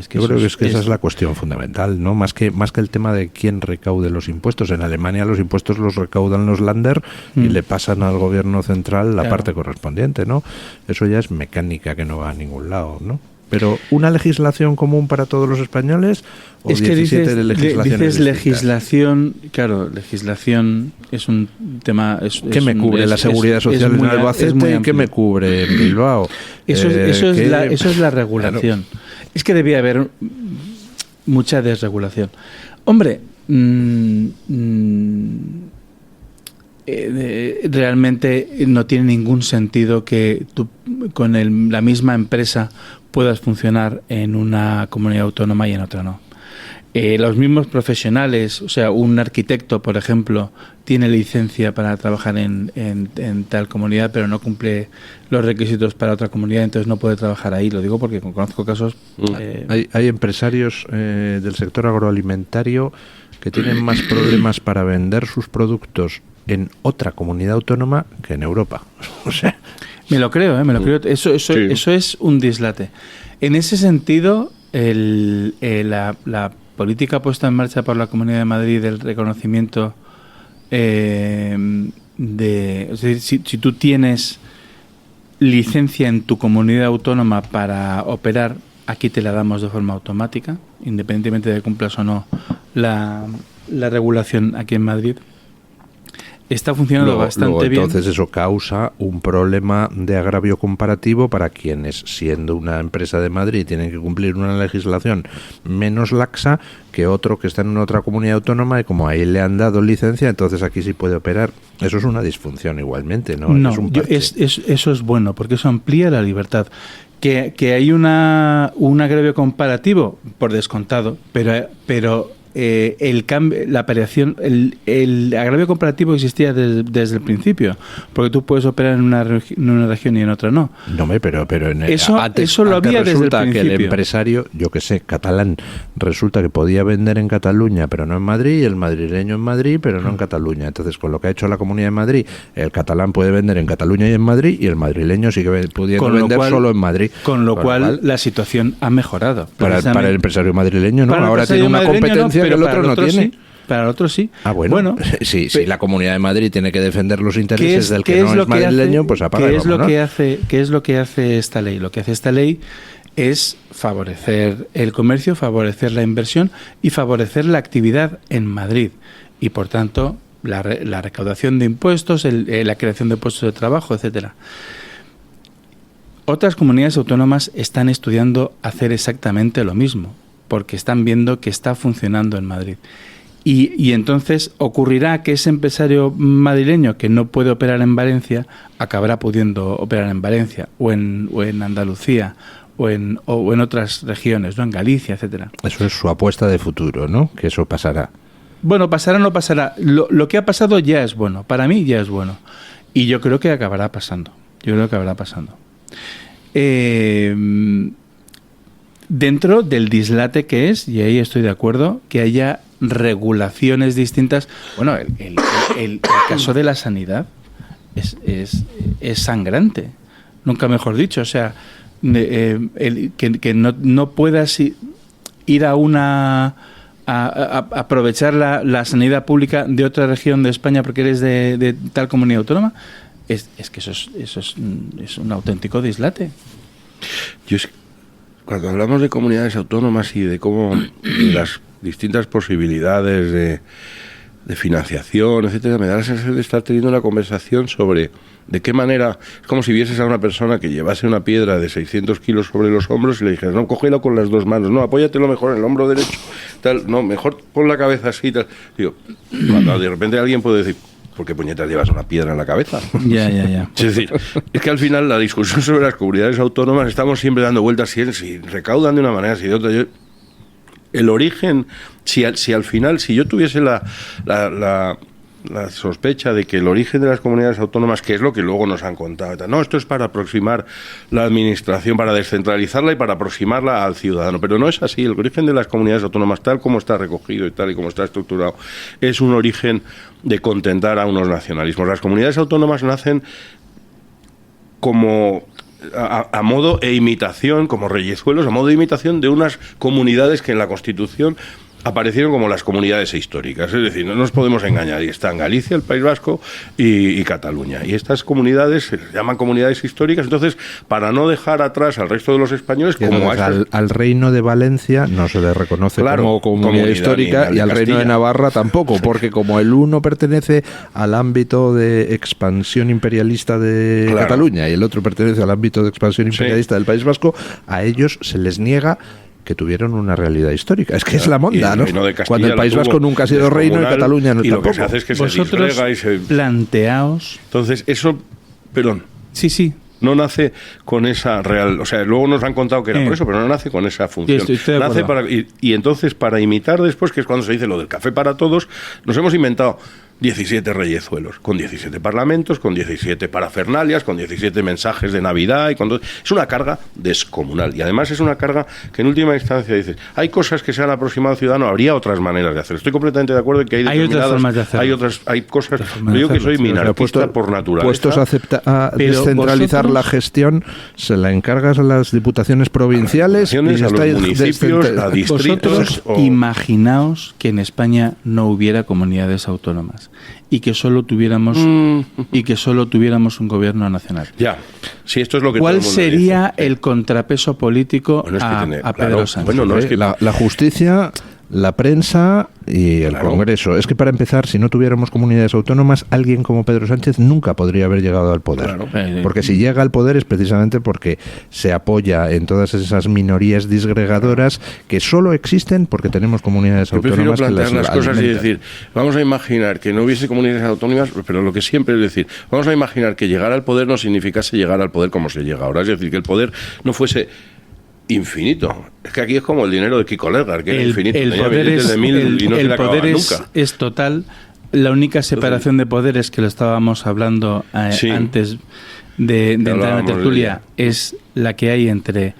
Yo creo que esa es la cuestión fundamental, ¿no? Más que el tema de quién recaude los impuestos. En Alemania los impuestos los recaudan los Länder y le pasan al gobierno central la parte correspondiente, ¿no? Eso ya es mecánica que no va a ningún lado, ¿no? Pero ¿una legislación común para todos los españoles o es que 17 legislaciones dices legislación, claro, legislación es un tema... ¿Qué me cubre la seguridad social en Albacete y qué me cubre en Bilbao? Eso es la regulación. Claro. Es que debía haber mucha desregulación. Hombre, realmente no tiene ningún sentido que tú con la misma empresa puedas funcionar en una comunidad autónoma y en otra no. Los mismos profesionales, o sea, un arquitecto, por ejemplo, tiene licencia para trabajar en tal comunidad, pero no cumple los requisitos para otra comunidad, entonces no puede trabajar ahí. Lo digo porque conozco casos... Hay empresarios del sector agroalimentario que tienen más problemas para vender sus productos en otra comunidad autónoma que en Europa. O sea... Me lo creo. Eso es un dislate. En ese sentido, la política puesta en marcha por la Comunidad de Madrid del reconocimiento es decir, si tú tienes licencia en tu comunidad autónoma para operar, aquí te la damos de forma automática, independientemente de que cumplas o no la regulación aquí en Madrid. Está funcionando bastante bien. Entonces eso causa un problema de agravio comparativo para quienes, siendo una empresa de Madrid, tienen que cumplir una legislación menos laxa que otro que está en otra comunidad autónoma y como ahí le han dado licencia, entonces aquí sí puede operar. Eso es una disfunción igualmente, ¿no? No, eso es bueno, porque eso amplía la libertad. Que hay un agravio comparativo, por descontado, pero el cambio, la variación, el agravio comparativo existía desde el principio, porque tú puedes operar en una región y en otra no. No, pero eso lo había desde el principio. Que el empresario, yo que sé, catalán, resulta que podía vender en Cataluña, pero no en Madrid, y el madrileño en Madrid, pero no en Cataluña. Entonces, con lo que ha hecho la Comunidad de Madrid, el catalán puede vender en Cataluña y en Madrid, y el madrileño sigue pudiendo vender solo en Madrid. Con lo cual la situación ha mejorado. Para el empresario madrileño, ¿no? Ahora tiene una competencia que el otro no tiene. Sí, para el otro sí. Bueno, si la Comunidad de Madrid tiene que defender los intereses del que no es madrileño, pues apaga y vámonos. ¿Qué es lo que hace esta ley? Lo que hace esta ley es favorecer el comercio, favorecer la inversión y favorecer la actividad en Madrid. Y por tanto, la recaudación de impuestos, la creación de puestos de trabajo, etcétera. Otras comunidades autónomas están estudiando hacer exactamente lo mismo, porque están viendo que está funcionando en Madrid. Y entonces ocurrirá que ese empresario madrileño que no puede operar en Valencia acabará pudiendo operar en Valencia o en Andalucía o en otras regiones, ¿no? En Galicia, etcétera. Eso es su apuesta de futuro, ¿no? Que eso pasará. Bueno, pasará o no pasará. Lo que ha pasado ya es bueno. Para mí ya es bueno. Y yo creo que acabará pasando. dentro del dislate que es, y ahí estoy de acuerdo, que haya regulaciones distintas. Bueno, el caso de la sanidad es sangrante, nunca mejor dicho. O sea, que no puedas ir a aprovechar la sanidad pública de otra región de España porque eres de tal comunidad autónoma, es que eso es un auténtico dislate. Cuando hablamos de comunidades autónomas y de cómo las distintas posibilidades de financiación, etcétera, me da la sensación de estar teniendo una conversación sobre de qué manera, es como si vieses a una persona que llevase una piedra de 600 kilos sobre los hombros y le dijeras, no, cógelo con las dos manos, no, apóyatelo mejor en el hombro derecho, tal, no, mejor pon la cabeza así, tal. Digo, cuando de repente alguien puede decir, ¿por qué puñetas llevas una piedra en la cabeza? Ya. Es decir, es que al final la discusión sobre las comunidades autónomas estamos siempre dando vueltas si recaudan de una manera, si de otra. El origen, si al final, si yo tuviese la sospecha de que el origen de las comunidades autónomas, que es lo que luego nos han contado, no, esto es para aproximar la administración, para descentralizarla y para aproximarla al ciudadano, pero no es así. El origen de las comunidades autónomas, tal como está recogido y tal y como está estructurado, es un origen de contentar a unos nacionalismos. Las comunidades autónomas nacen como a modo e imitación, como reyezuelos, a modo de imitación de unas comunidades que en la Constitución aparecieron como las comunidades históricas. Es decir, no nos podemos engañar. Y están Galicia, el País Vasco y Cataluña. Y estas comunidades se llaman comunidades históricas. Entonces, para no dejar atrás al resto de los españoles, como al Reino de Valencia no se le reconoce como comunidad histórica y al Reino de Navarra tampoco, porque como el uno pertenece al ámbito de expansión imperialista de Cataluña y el otro pertenece al ámbito de expansión imperialista del País Vasco, a ellos se les niega que tuvieron una realidad histórica. Es que es la monda, ¿no? Cuando el País Vasco nunca ha sido reino y Cataluña no tampoco. Y lo que se hace es que se disgrega y se... planteaos... Entonces, eso... Perdón. Sí. No nace con esa real... O sea, luego nos han contado que era por eso, pero no nace con esa función. Sí, estoy nace para... Y entonces, para imitar después, que es cuando se dice lo del café para todos, nos hemos inventado 17 reyezuelos, con 17 parlamentos, con 17 parafernalias, con 17 mensajes de Navidad. Es una carga descomunal. Y además es una carga que en última instancia dices, hay cosas que se han aproximado al ciudadano, habría otras maneras de hacerlo. Estoy completamente de acuerdo en que hay otras formas de hacerlo. Hay cosas... Yo digo que soy minarquista por naturaleza. Puestos a descentralizar la gestión, se la encargas a las diputaciones provinciales y a los municipios, a distritos. Vosotros imaginaos que en España no hubiera comunidades autónomas y que solo tuviéramos un gobierno nacional. Ya. Si esto es lo que ¿Cuál sería el contrapeso político a Pedro Sánchez? Bueno, es que la justicia, la prensa y el Congreso. Es que para empezar, si no tuviéramos comunidades autónomas, alguien como Pedro Sánchez nunca podría haber llegado al poder. Porque si llega al poder es precisamente porque se apoya en todas esas minorías disgregadoras que solo existen porque tenemos comunidades autónomas. Yo prefiero plantear las cosas y decir, vamos a imaginar que no hubiese comunidades autónomas, pero lo que siempre es decir, vamos a imaginar que llegar al poder no significase llegar al poder como se llega ahora. Es decir, que el poder no fuese infinito. Es que aquí es como el dinero de Kiko Ledgar, que era infinito. El poder es total. La única separación de poderes, que lo estábamos hablando antes de entrar en la tertulia, es la que hay entre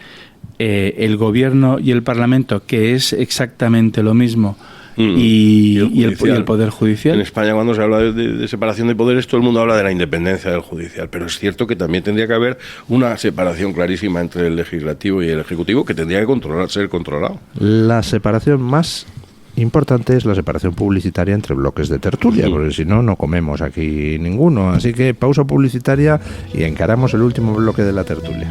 el gobierno y el parlamento, que es exactamente lo mismo. Y el Poder Judicial. En España, cuando se habla de separación de poderes, todo el mundo habla de la independencia del judicial, pero es cierto que también tendría que haber una separación clarísima entre el legislativo y el ejecutivo, que tendría que ser controlado. La separación más importante es la separación publicitaria entre bloques de tertulia, porque si no, no comemos aquí ninguno. Así que pausa publicitaria y encaramos el último bloque de la tertulia.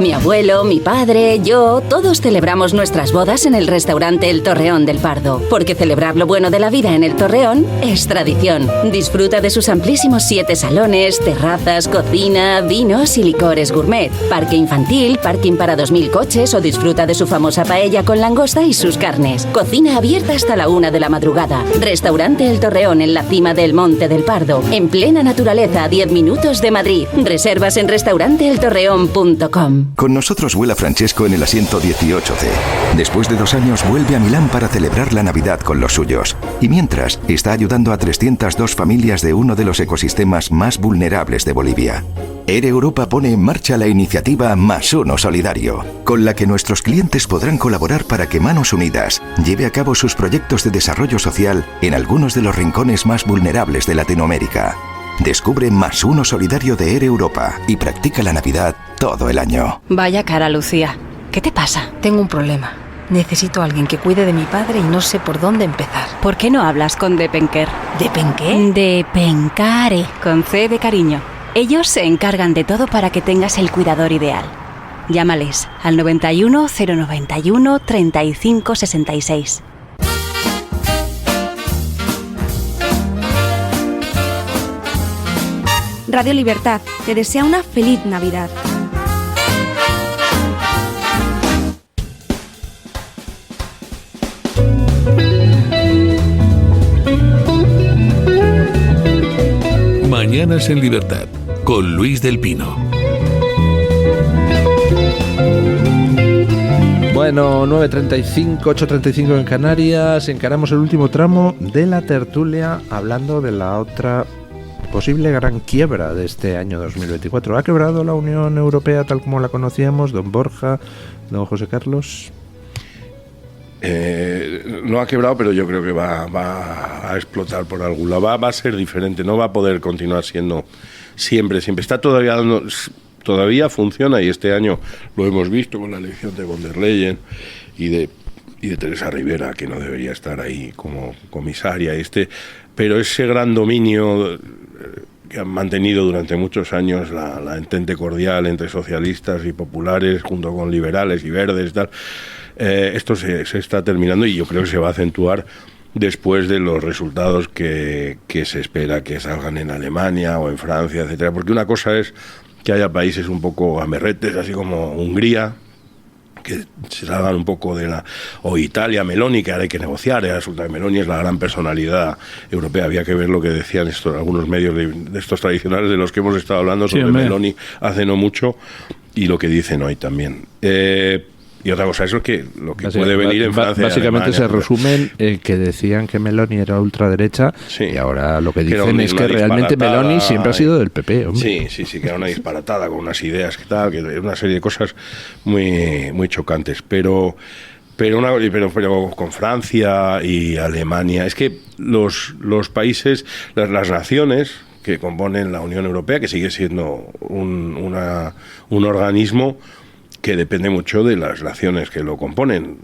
Mi abuelo, mi padre, yo, todos celebramos nuestras bodas en el restaurante El Torreón del Pardo, porque celebrar lo bueno de la vida en El Torreón es tradición. Disfruta de sus amplísimos 7 salones, terrazas, cocina, vinos y licores gourmet, parque infantil, parking para 2000 coches o disfruta de su famosa paella con langosta y sus carnes. Cocina abierta hasta la 1 de la madrugada. Restaurante El Torreón en la cima del Monte del Pardo, en plena naturaleza a 10 minutos de Madrid. Reservas en restauranteeltorreón.com. Con nosotros vuela Francesco en el asiento 18C. Después de 2 años vuelve a Milán para celebrar la Navidad con los suyos. Y mientras, está ayudando a 302 familias de uno de los ecosistemas más vulnerables de Bolivia. Air Europa pone en marcha la iniciativa Más Uno Solidario, con la que nuestros clientes podrán colaborar para que Manos Unidas lleve a cabo sus proyectos de desarrollo social en algunos de los rincones más vulnerables de Latinoamérica. Descubre Más Uno Solidario de Air Europa y practica la Navidad todo el año. Vaya cara, Lucía. ¿Qué te pasa? Tengo un problema. Necesito a alguien que cuide de mi padre y no sé por dónde empezar. ¿Por qué no hablas con Depenker? ¿Depenqué? Depencare, con C de cariño. Ellos se encargan de todo para que tengas el cuidador ideal. Llámales al 91 091 35 66. Radio Libertad te desea una feliz Navidad. Mañanas en Libertad, con Luis del Pino. Bueno, 9:35, 8:35 en Canarias. Encaramos el último tramo de la tertulia hablando de la otra posible gran quiebra de este año 2024. ¿Ha quebrado la Unión Europea tal como la conocíamos, don Borja, don José Carlos? No ha quebrado, pero yo creo que va a explotar por algún lado. Va a ser diferente, no va a poder continuar siendo siempre. Está todavía funciona, y este año lo hemos visto con la elección de von der Leyen y de Teresa Rivera, que no debería estar ahí como comisaria. Pero ese gran dominio que han mantenido durante muchos años la entente cordial entre socialistas y populares, junto con liberales y verdes, tal. Esto se está terminando, y yo creo que se va a acentuar después de los resultados que se espera que salgan en Alemania o en Francia, etcétera. Porque una cosa es que haya países un poco amerretes, así como Hungría, que se salgan un poco o Italia, Meloni, que ahora hay que negociar. Resulta que Meloni es la gran personalidad europea. Había que ver lo que decían algunos medios de estos tradicionales de los que hemos estado hablando sobre Meloni hace no mucho, y lo que dicen hoy también. Y otra cosa, eso es que lo que puede venir en Francia. Básicamente Alemania, se resumen que decían que Meloni era ultraderecha, y ahora lo que dicen es que realmente Meloni siempre ha sido del PP. Hombre. Sí, que era una disparatada con unas ideas que tal, que una serie de cosas muy, muy chocantes. Pero con Francia y Alemania, es que los países, las naciones que componen la Unión Europea, que sigue siendo un organismo que depende mucho de las naciones que lo componen,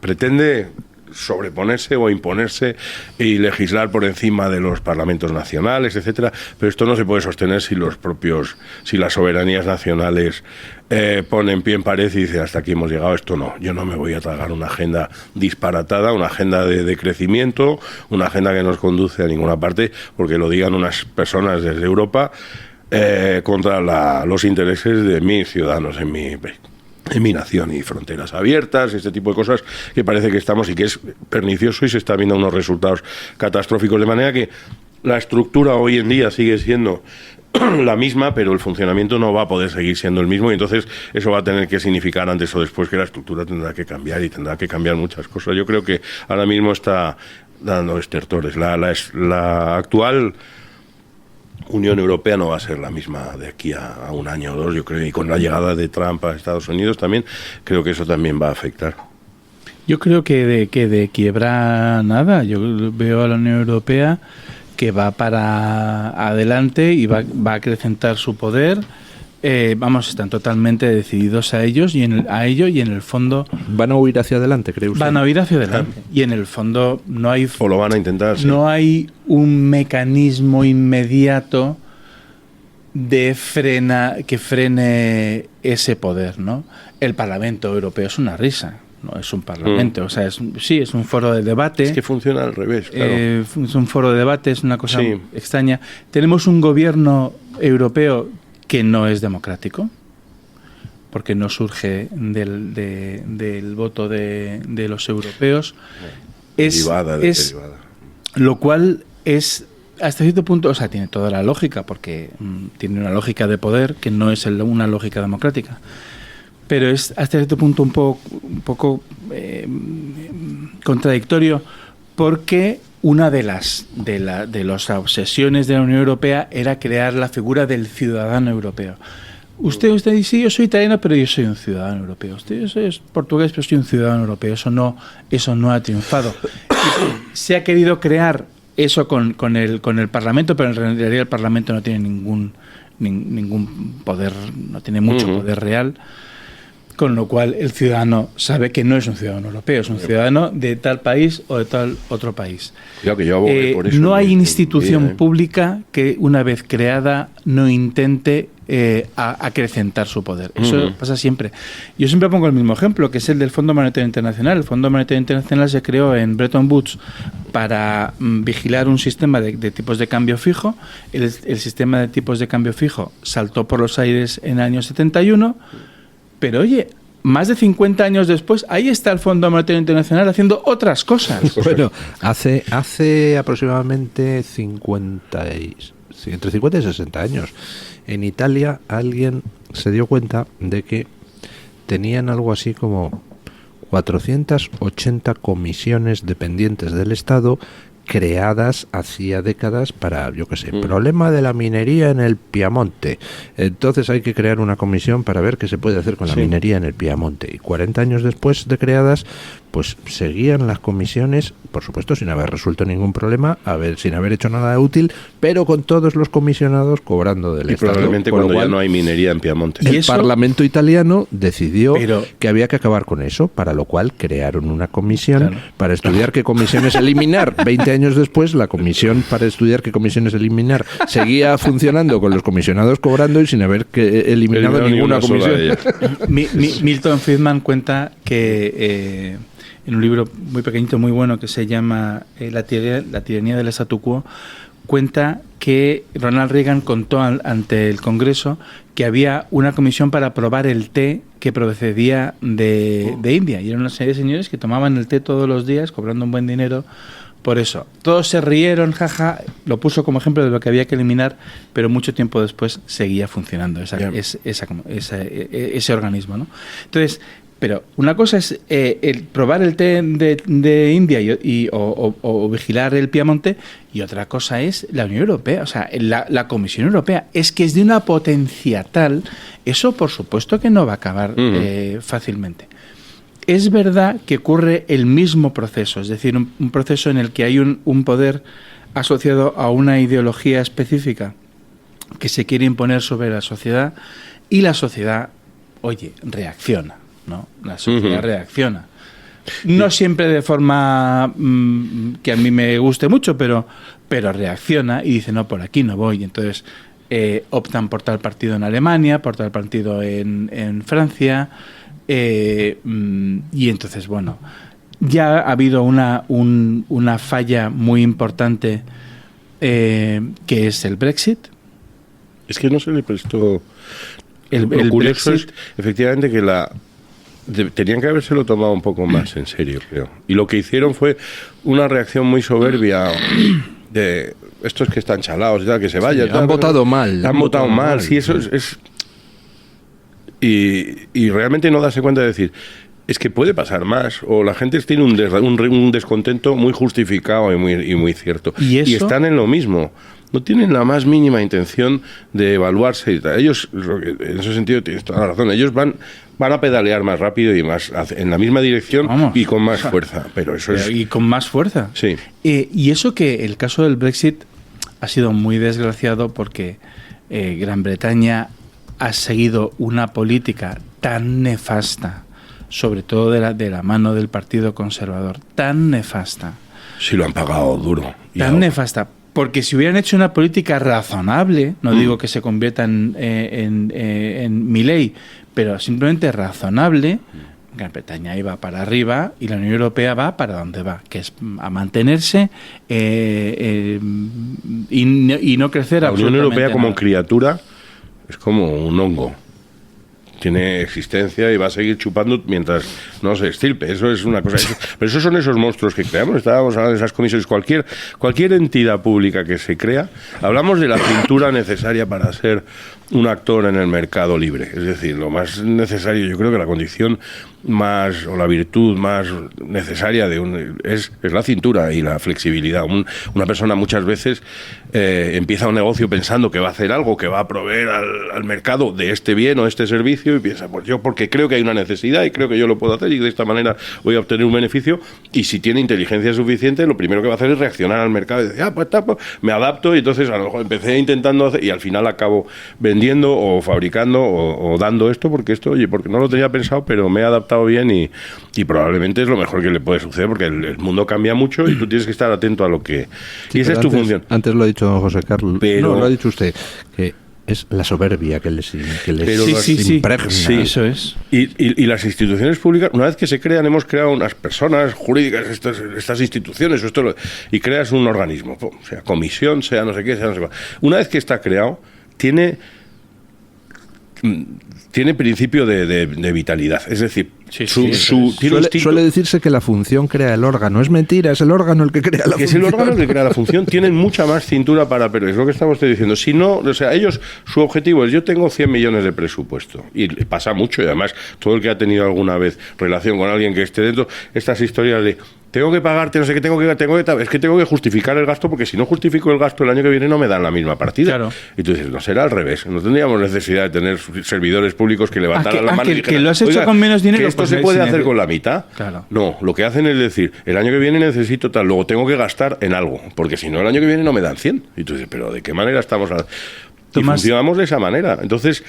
pretende sobreponerse o imponerse y legislar por encima de los parlamentos nacionales, etcétera, pero esto no se puede sostener si las soberanías nacionales ponen pie en pared y dicen hasta aquí hemos llegado, esto no, yo no me voy a tragar una agenda disparatada, una agenda de crecimiento, una agenda que no nos conduce a ninguna parte, porque lo digan unas personas desde Europa contra los intereses de mis ciudadanos en mi nación, y fronteras abiertas, este tipo de cosas que parece que estamos, y que es pernicioso, y se está viendo unos resultados catastróficos, de manera que la estructura hoy en día sigue siendo la misma, pero el funcionamiento no va a poder seguir siendo el mismo, y entonces eso va a tener que significar antes o después que la estructura tendrá que cambiar, y tendrá que cambiar muchas cosas. Yo creo que ahora mismo está dando estertores. La actual Unión Europea no va a ser la misma de aquí a un año o dos, yo creo, y con la llegada de Trump a Estados Unidos también, creo que eso también va a afectar. Yo creo que de quiebra nada. Yo veo a la Unión Europea que va para adelante y va a acrecentar su poder. Están totalmente decididos a ello, y en el fondo van a huir hacia adelante, ¿cree usted? Van a huir hacia adelante, y en el fondo no hay, o lo van a intentar, sí. No hay un mecanismo inmediato que frene ese poder, ¿no? El Parlamento Europeo es una risa. No es un parlamento, o sea, es un foro de debate. Es que funciona al revés, claro. Es un foro de debate, es una cosa extraña. Tenemos un gobierno europeo que no es democrático, porque no surge del voto de los europeos. Derivada. Lo cual es, hasta cierto punto, o sea, tiene toda la lógica, porque tiene una lógica de poder que no es una lógica democrática. pero es hasta cierto punto un poco contradictorio, porque una de las obsesiones de la Unión Europea era crear la figura del ciudadano europeo. Usted dice, sí, yo soy italiano, pero yo soy un ciudadano europeo. Usted es portugués, pero soy un ciudadano europeo. Eso no ha triunfado. Se ha querido crear eso con el Parlamento, pero en realidad el Parlamento no tiene ningún poder, no tiene mucho poder real, con lo cual el ciudadano sabe que no es un ciudadano europeo, es un ciudadano de tal país o de tal otro país. Que yo abogué por eso, no hay institución pública que, una vez creada, no intente acrecentar su poder. Eso pasa siempre. Yo siempre pongo el mismo ejemplo, que es el del Fondo Monetario Internacional. El Fondo Monetario Internacional se creó en Bretton Woods para vigilar un sistema de tipos de cambio fijo. El sistema de tipos de cambio fijo saltó por los aires en el año 71, pero oye, más de 50 años después, ahí está el Fondo Monetario Internacional haciendo otras cosas. Bueno, hace aproximadamente entre 50 y 60 años, en Italia alguien se dio cuenta de que tenían algo así como 480 comisiones dependientes del Estado creadas hacía décadas para, yo qué sé, problema de la minería en el Piamonte. Entonces hay que crear una comisión para ver qué se puede hacer con la minería en el Piamonte. Y 40 años después de creadas, pues seguían las comisiones, por supuesto sin haber resuelto ningún problema, sin haber hecho nada útil, pero con todos los comisionados cobrando del Estado. Probablemente cuando ya no hay minería en Piamonte. El Parlamento italiano decidió que había que acabar con eso, para lo cual crearon una comisión para estudiar qué comisiones eliminar. 20 años después, la comisión para estudiar qué comisiones eliminar seguía funcionando con los comisionados cobrando y sin haber eliminado ninguna comisión. Milton Friedman cuenta que en un libro muy pequeñito, muy bueno, que se llama La tiranía del statu quo, cuenta que Ronald Reagan contó ante el Congreso que había una comisión para aprobar el té que procedía de India. Y eran una serie de señores que tomaban el té todos los días, cobrando un buen dinero por eso. Todos se rieron, jaja, lo puso como ejemplo de lo que había que eliminar, pero mucho tiempo después seguía funcionando ese organismo, ¿no? Entonces, pero una cosa es el probar el té de India o vigilar el Piamonte, y otra cosa es la Unión Europea, o sea, la Comisión Europea. Es que es de una potencia tal, eso por supuesto que no va a acabar fácilmente. Es verdad que ocurre el mismo proceso, es decir, un proceso en el que hay un poder asociado a una ideología específica que se quiere imponer sobre la sociedad, y la sociedad, oye, reacciona, ¿no? La sociedad reacciona. No siempre de forma que a mí me guste mucho, pero reacciona y dice, no, por aquí no voy. Entonces optan por tal partido en Alemania, por tal partido en Francia, y entonces, bueno, ya ha habido una falla muy importante, que es el Brexit. Es que no se le prestó... El curioso Brexit, es, efectivamente, que tenían que habérselo tomado un poco más en serio, creo. Y lo que hicieron fue una reacción muy soberbia de estos que están chalados y tal, que se vayan. Han votado mal. Han votado mal, sí, eso es... Y realmente no darse cuenta de decir, es que puede pasar más, o la gente tiene un descontento muy justificado y muy cierto. ¿Y están en lo mismo. No tienen la más mínima intención de evaluarse y tal. Ellos, en ese sentido, tienes toda la razón, ellos van a pedalear más rápido y más en la misma dirección. Vamos. Y con más fuerza. Y con más fuerza. Sí. Y eso, que el caso del Brexit ha sido muy desgraciado, porque Gran Bretaña ha seguido una política tan nefasta, sobre todo de la mano del Partido Conservador, tan nefasta. Sí, lo han pagado duro. Tan nefasta. Porque si hubieran hecho una política razonable, no digo que se convierta en Milei, pero simplemente razonable, Gran Bretaña iba para arriba y la Unión Europea va para donde va, que es a mantenerse y no crecer absolutamente. La Unión Europea como nada. criatura es como un hongo. Tiene existencia y va a seguir chupando mientras no se extirpe. Eso es una cosa. Pero esos son esos monstruos que creamos. Estábamos hablando de esas comisiones. Cualquier entidad pública que se crea, hablamos de la cintura necesaria para ser un actor en el mercado libre. Es decir, lo más necesario, yo creo que la condición más, o la virtud más necesaria es la cintura y la flexibilidad. Una persona muchas veces empieza un negocio pensando que va a hacer algo, que va a proveer al mercado de este bien o este servicio, y piensa, pues yo porque creo que hay una necesidad y creo que yo lo puedo hacer y de esta manera voy a obtener un beneficio, y si tiene inteligencia suficiente, lo primero que va a hacer es reaccionar al mercado y decir, pues me adapto, y entonces a lo mejor empecé intentando hacer, y al final acabo vendiendo o fabricando o dando esto, porque no lo tenía pensado, pero me he adaptado bien, y probablemente es lo mejor que le puede suceder, porque el mundo cambia mucho y tú tienes que estar atento a lo que... Sí, y esa es tu función. Antes lo ha dicho José Carlos, pero lo ha dicho usted, que es la soberbia que les impregna. Sí, eso es. Y las instituciones públicas, una vez que se crean, hemos creado unas personas jurídicas, estas instituciones, y creas un organismo, sea comisión, sea no sé qué, sea no sé cuál. Una vez que está creado, tiene principio de vitalidad, es decir, suele decirse que la función crea el órgano. Es mentira, es el órgano el que crea la función. Es el órgano el que crea la función. Tienen mucha más cintura pero es lo que estamos diciendo. Si no, o sea, ellos, su objetivo es, yo tengo 100 millones de presupuesto, y pasa mucho, y además todo el que ha tenido alguna vez relación con alguien que esté dentro, estas historias de tengo que pagarte, no sé qué, es que tengo que justificar el gasto, porque si no justifico el gasto el año que viene no me dan la misma partida. Claro. Y tú dices, no, será al revés. No tendríamos necesidad de tener servidores públicos que levantaran la mano y dijeran, que lo has hecho con menos dinero. Que esto se puede hacer con la mitad. Claro. No, lo que hacen es decir, el año que viene necesito tal, luego tengo que gastar en algo, porque si no el año que viene no me dan 100. Y tú dices, pero ¿de qué manera estamos? Y funcionamos de esa manera. Entonces,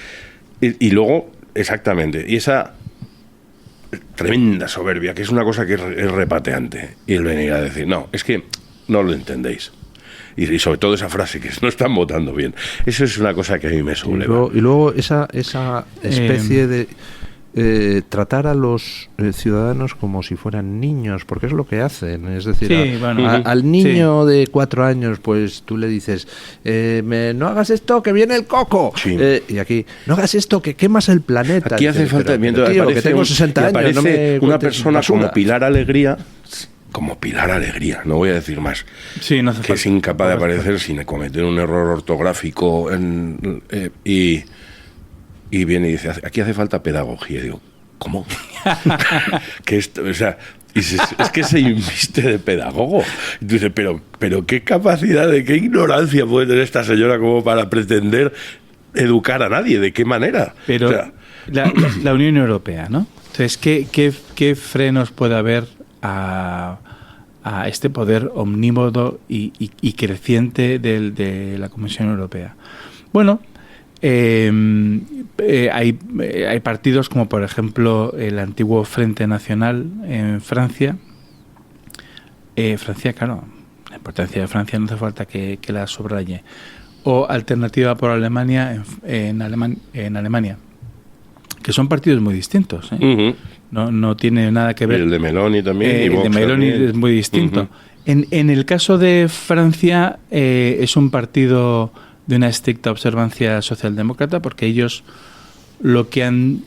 y luego, exactamente, y esa tremenda soberbia, que es una cosa que es repateante, y el venir a decir, no, es que no lo entendéis, y sobre todo esa frase que no están votando bien, eso es una cosa que a mí me subleva. Y luego esa especie de tratar a los ciudadanos como si fueran niños, porque es lo que hacen. Es decir, al niño de 4 años, pues tú le dices, no hagas esto, que viene el coco. Sí. Y aquí, no hagas esto, que quemas el planeta. Aquí hace falta, tío, que tengo 60 años, no me una persona basura. Como Pilar Alegría, no voy a decir más, que es incapaz de aparecer sin cometer un error ortográfico y viene y dice, aquí hace falta pedagogía. Y digo, ¿cómo? Que esto, o sea, es que se inviste de pedagogo. Y tú dices, pero qué capacidad, qué ignorancia puede tener esta señora como para pretender educar a nadie, ¿de qué manera? Pero la Unión Europea, ¿no? Entonces, ¿qué frenos puede haber a este poder omnímodo y creciente de la Comisión Europea? Bueno, hay partidos como, por ejemplo, el antiguo Frente Nacional en Francia. Francia, claro, la importancia de Francia no hace falta que la subraye. O Alternativa por Alemania en Alemania, que son partidos muy distintos, ¿eh? Uh-huh. No tiene nada que ver. Y el de Meloni también. El de Meloni es muy distinto. Uh-huh. En el caso de Francia, es un partido de una estricta observancia socialdemócrata, porque ellos lo que han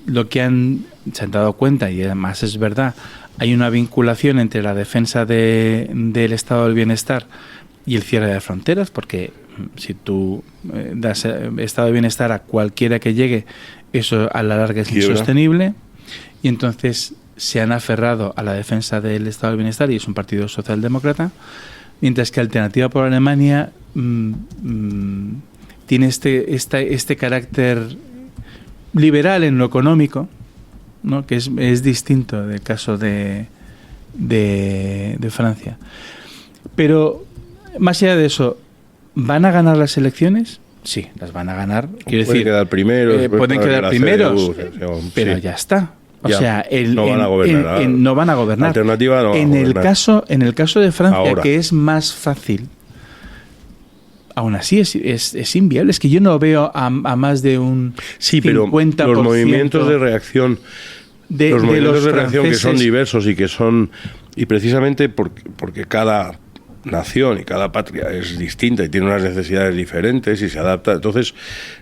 se han dado cuenta, y además es verdad, hay una vinculación entre la defensa del estado del bienestar y el cierre de fronteras, porque si tú das estado de bienestar a cualquiera que llegue, eso a la larga es insostenible, y entonces se han aferrado a la defensa del estado del bienestar, y es un partido socialdemócrata, mientras que Alternativa por Alemania tiene este carácter liberal en lo económico, ¿no? Que es distinto del caso de Francia. Pero más allá de eso, ¿van a ganar las elecciones? Sí, las van a ganar. Quiero decir, quedar primeros, pueden quedar primeros, pero ya está. O sea, no van a gobernar. No van a gobernar. Alternativa no en va a el gobernar. En el caso de Francia, ahora, que es más fácil, aún así es inviable. Es que yo no veo a más de un 50%. Pero los movimientos de reacción, los movimientos de reacción que son diversos y precisamente porque cada nación y cada patria es distinta y tiene unas necesidades diferentes y se adapta, entonces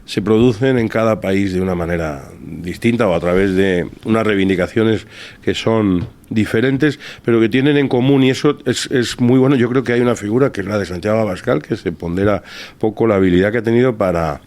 se producen en cada país de una manera distinta o a través de unas reivindicaciones que son diferentes, pero que tienen en común, y eso es muy bueno. Yo creo que hay una figura que es la de Santiago Abascal, que se pondera poco la habilidad que ha tenido para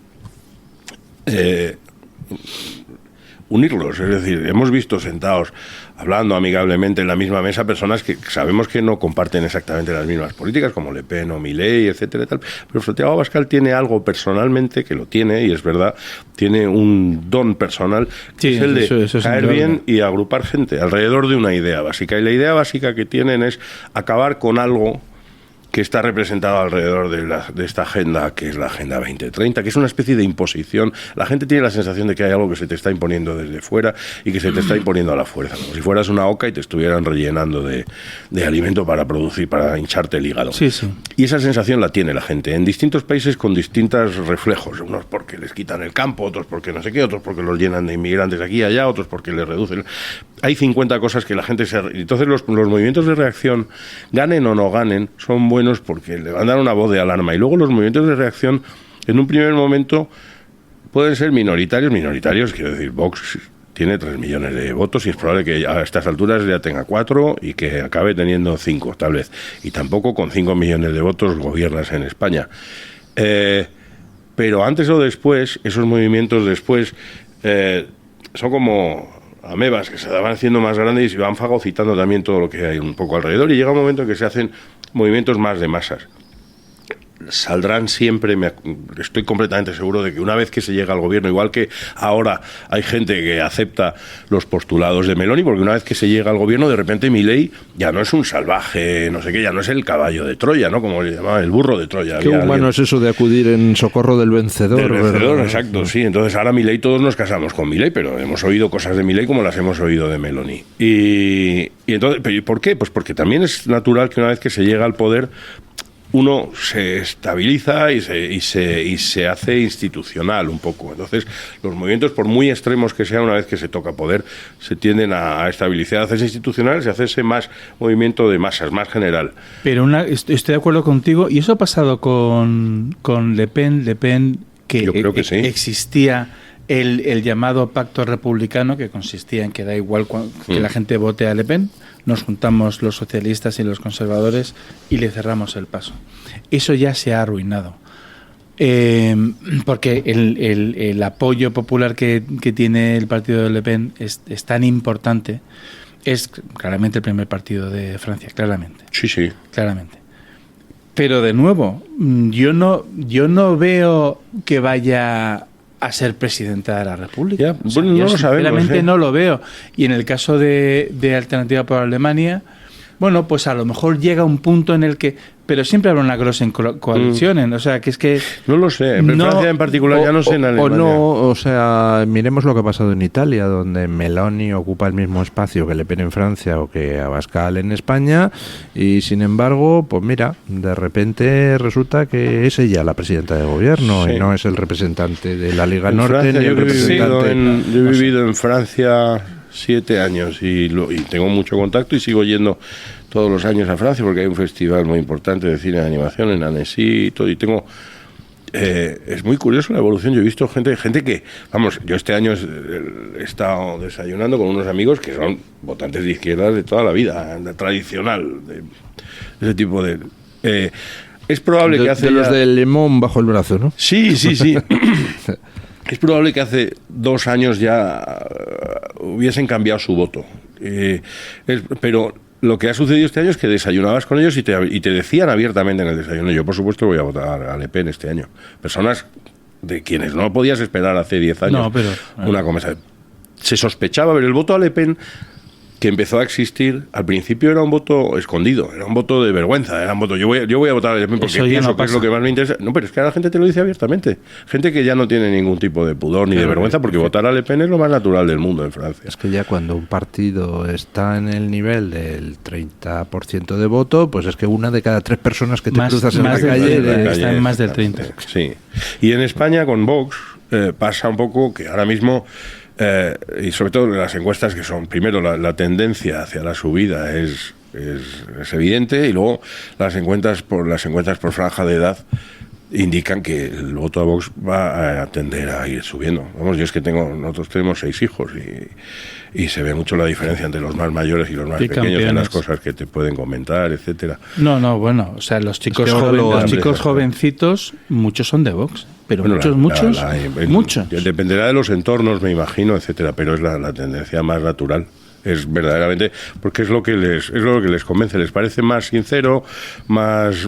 unirlos. Es decir, hemos visto sentados hablando amigablemente en la misma mesa personas que sabemos que no comparten exactamente las mismas políticas, como Le Pen o Milei, etcétera, y tal, pero Santiago Abascal tiene algo personalmente, que lo tiene, y es verdad, tiene un don personal, que es el de eso caer bien y agrupar gente alrededor de una idea básica. Y la idea básica que tienen es acabar con algo que está representado alrededor de esta agenda, que es la Agenda 2030, que es una especie de imposición. La gente tiene la sensación de que hay algo que se te está imponiendo desde fuera y que se te está imponiendo a la fuerza, como si fueras una oca y te estuvieran rellenando de alimento para producir, para hincharte el hígado. Sí, sí. Y esa sensación la tiene la gente en distintos países con distintos reflejos, unos porque les quitan el campo, otros porque no sé qué, otros porque los llenan de inmigrantes aquí y allá, otros porque les reducen. Hay 50 cosas que la gente se... Entonces los movimientos de reacción, ganen o no ganen, son buenos porque le van a dar una voz de alarma. Y luego los movimientos de reacción, en un primer momento, pueden ser minoritarios, quiero decir, Vox tiene 3 millones de votos y es probable que a estas alturas ya tenga 4 y que acabe teniendo 5, tal vez. Y tampoco con 5 millones de votos gobiernas en España. Pero antes o después, esos movimientos después son como amebas que se van haciendo más grandes y se van fagocitando también todo lo que hay un poco alrededor, y llega un momento en que se hacen movimientos más de masas. Saldrán siempre, estoy completamente seguro de que una vez que se llega al gobierno, igual que ahora hay gente que acepta los postulados de Meloni, porque una vez que se llega al gobierno, de repente Milei ya no es un salvaje, no sé qué, ya no es el caballo de Troya, ¿no? Como le llamaban, el burro de Troya. Qué humano es eso de acudir en socorro del vencedor. Del vencedor, ¿verdad? exacto, sí. Entonces ahora Milei, todos nos casamos con Milei, pero hemos oído cosas de Milei como las hemos oído de Meloni. Y entonces, ¿por qué? Pues porque también es natural que una vez que se llega al poder, uno se estabiliza y se hace institucional un poco. Entonces, los movimientos, por muy extremos que sean, una vez que se toca poder, se tienden a estabilizar, a hacerse institucionales y a hacerse más movimiento de masas, más general. Pero estoy de acuerdo contigo, y eso ha pasado con Le Pen, que, yo creo que sí. Existía el llamado pacto republicano, que consistía en que da igual que la gente vote a Le Pen, nos juntamos los socialistas y los conservadores y le cerramos el paso. Eso ya se ha arruinado. Porque el apoyo popular que tiene el partido de Le Pen es tan importante. Es claramente el primer partido de Francia, claramente. Sí. Claramente. Pero de nuevo, yo no veo que vaya a ser presidenta de la República. Ya, bueno, no lo sabemos. Realmente no lo veo. Y en el caso de Alternativa por Alemania, bueno, pues a lo mejor llega un punto en el que... Pero siempre habrá una grosen coalición, o sea, que es que... No lo sé, en Francia en particular, ya no sé en Alemania. O sea, miremos lo que ha pasado en Italia, donde Meloni ocupa el mismo espacio que Le Pen en Francia o que Abascal en España, y sin embargo, pues mira, de repente resulta que es ella la presidenta de gobierno, sí, y no es el representante de la Liga Norte, Francia, ni el representante... Yo he vivido en Francia 7 años y tengo mucho contacto y sigo yendo todos los años a Francia porque hay un festival muy importante de cine de animación en Annecy y todo, y tengo... es muy curioso la evolución. Yo he visto gente que... Vamos, yo este año he estado desayunando con unos amigos que son votantes de izquierdas de toda la vida, tradicional, de ese tipo de... es probable que hace... De los del limón bajo el brazo, ¿no? Sí. Es probable que hace 2 años ya hubiesen cambiado su voto. Pero lo que ha sucedido este año es que desayunabas con ellos y te decían abiertamente en el desayuno: yo por supuesto voy a votar a Le Pen este año. Personas de quienes no podías esperar hace 10 años. No, pero... Una conversación. Se sospechaba, pero el voto a Le Pen que empezó a existir, al principio era un voto escondido, era un voto de vergüenza, era un voto, yo voy a votar a Le Pen porque pienso que es lo que más me interesa. No, pero es que ahora la gente te lo dice abiertamente. Gente que ya no tiene ningún tipo de pudor ni de vergüenza, porque votar a Le Pen es lo más natural del mundo en Francia. Es que ya cuando un partido está en el nivel del 30% de voto, pues es que una de cada 3 personas que te cruzas en la calle está en más del 30%. Sí. Y en España con Vox pasa un poco que ahora mismo... y sobre todo las encuestas, que son, primero, la tendencia hacia la subida es evidente, y luego las encuestas por franja de edad indican que el voto a Vox va a tender a ir subiendo. Vamos, yo es que nosotros tenemos 6 hijos y se ve mucho la diferencia entre los más mayores y los más pequeños en las cosas que te pueden comentar, etcétera. No, bueno, o sea, los chicos jovencitos, muchos son de Vox, pero bueno, muchos. Dependerá de los entornos, me imagino, etcétera, pero es la tendencia más natural. Es verdaderamente porque es lo que les convence, les parece más sincero,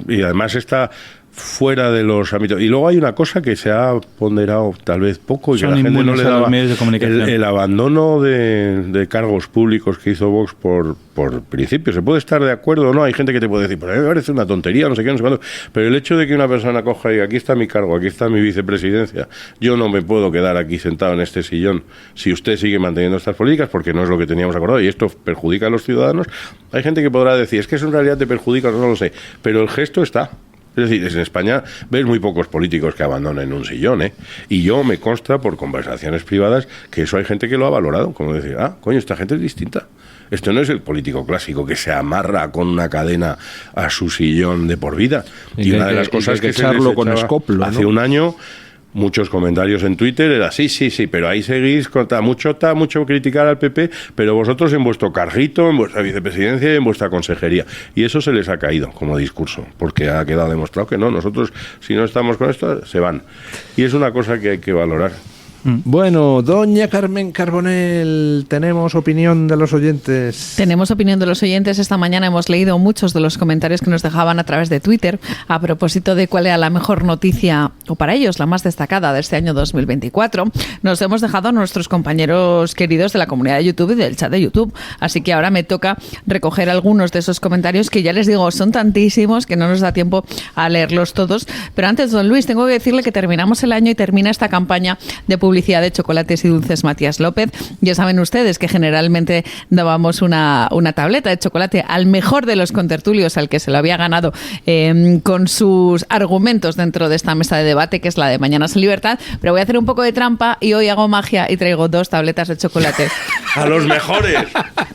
y además está fuera de los ámbitos. Y luego hay una cosa que se ha ponderado tal vez poco y que la gente no le daba, el abandono de cargos públicos que hizo Vox por principio. Se puede estar de acuerdo o no, hay gente que te puede decir, pero a mí me parece una tontería, no sé qué, no sé cuánto, pero el hecho de que una persona coja y diga, aquí está mi cargo, aquí está mi vicepresidencia, yo no me puedo quedar aquí sentado en este sillón si usted sigue manteniendo estas políticas, porque no es lo que teníamos acordado y esto perjudica a los ciudadanos. Hay gente que podrá decir, es que eso en realidad te perjudica, no lo sé, pero el gesto está. Es decir, en España ves muy pocos políticos que abandonen un sillón, ¿eh? Y yo me consta por conversaciones privadas que eso hay gente que lo ha valorado, como decir, coño, esta gente es distinta. Esto no es el político clásico que se amarra con una cadena a su sillón de por vida. Y una de las cosas que se echarlo con escoplo, hace un año, muchos comentarios en Twitter era sí, pero ahí seguís mucho criticar al PP, pero vosotros en vuestro carguito, en vuestra vicepresidencia y en vuestra consejería. Y eso se les ha caído como discurso, porque ha quedado demostrado que no, nosotros si no estamos con esto, se van. Y es una cosa que hay que valorar. Bueno, doña Carmen Carbonell, ¿tenemos opinión de los oyentes? Tenemos opinión de los oyentes. Esta mañana hemos leído muchos de los comentarios que nos dejaban a través de Twitter a propósito de cuál era la mejor noticia, o para ellos la más destacada de este año 2024. Nos hemos dejado a nuestros compañeros queridos de la comunidad de YouTube y del chat de YouTube. Así que ahora me toca recoger algunos de esos comentarios que ya les digo, son tantísimos que no nos da tiempo a leerlos todos. Pero antes, don Luis, tengo que decirle que terminamos el año y termina esta campaña de publicidad de chocolates y dulces Matías López. Ya saben ustedes que generalmente dábamos una tableta de chocolate al mejor de los contertulios, al que se lo había ganado con sus argumentos dentro de esta mesa de debate, que es la de Mañanas en Libertad. Pero voy a hacer un poco de trampa y hoy hago magia y traigo 2 tabletas de chocolate. ¡A los mejores!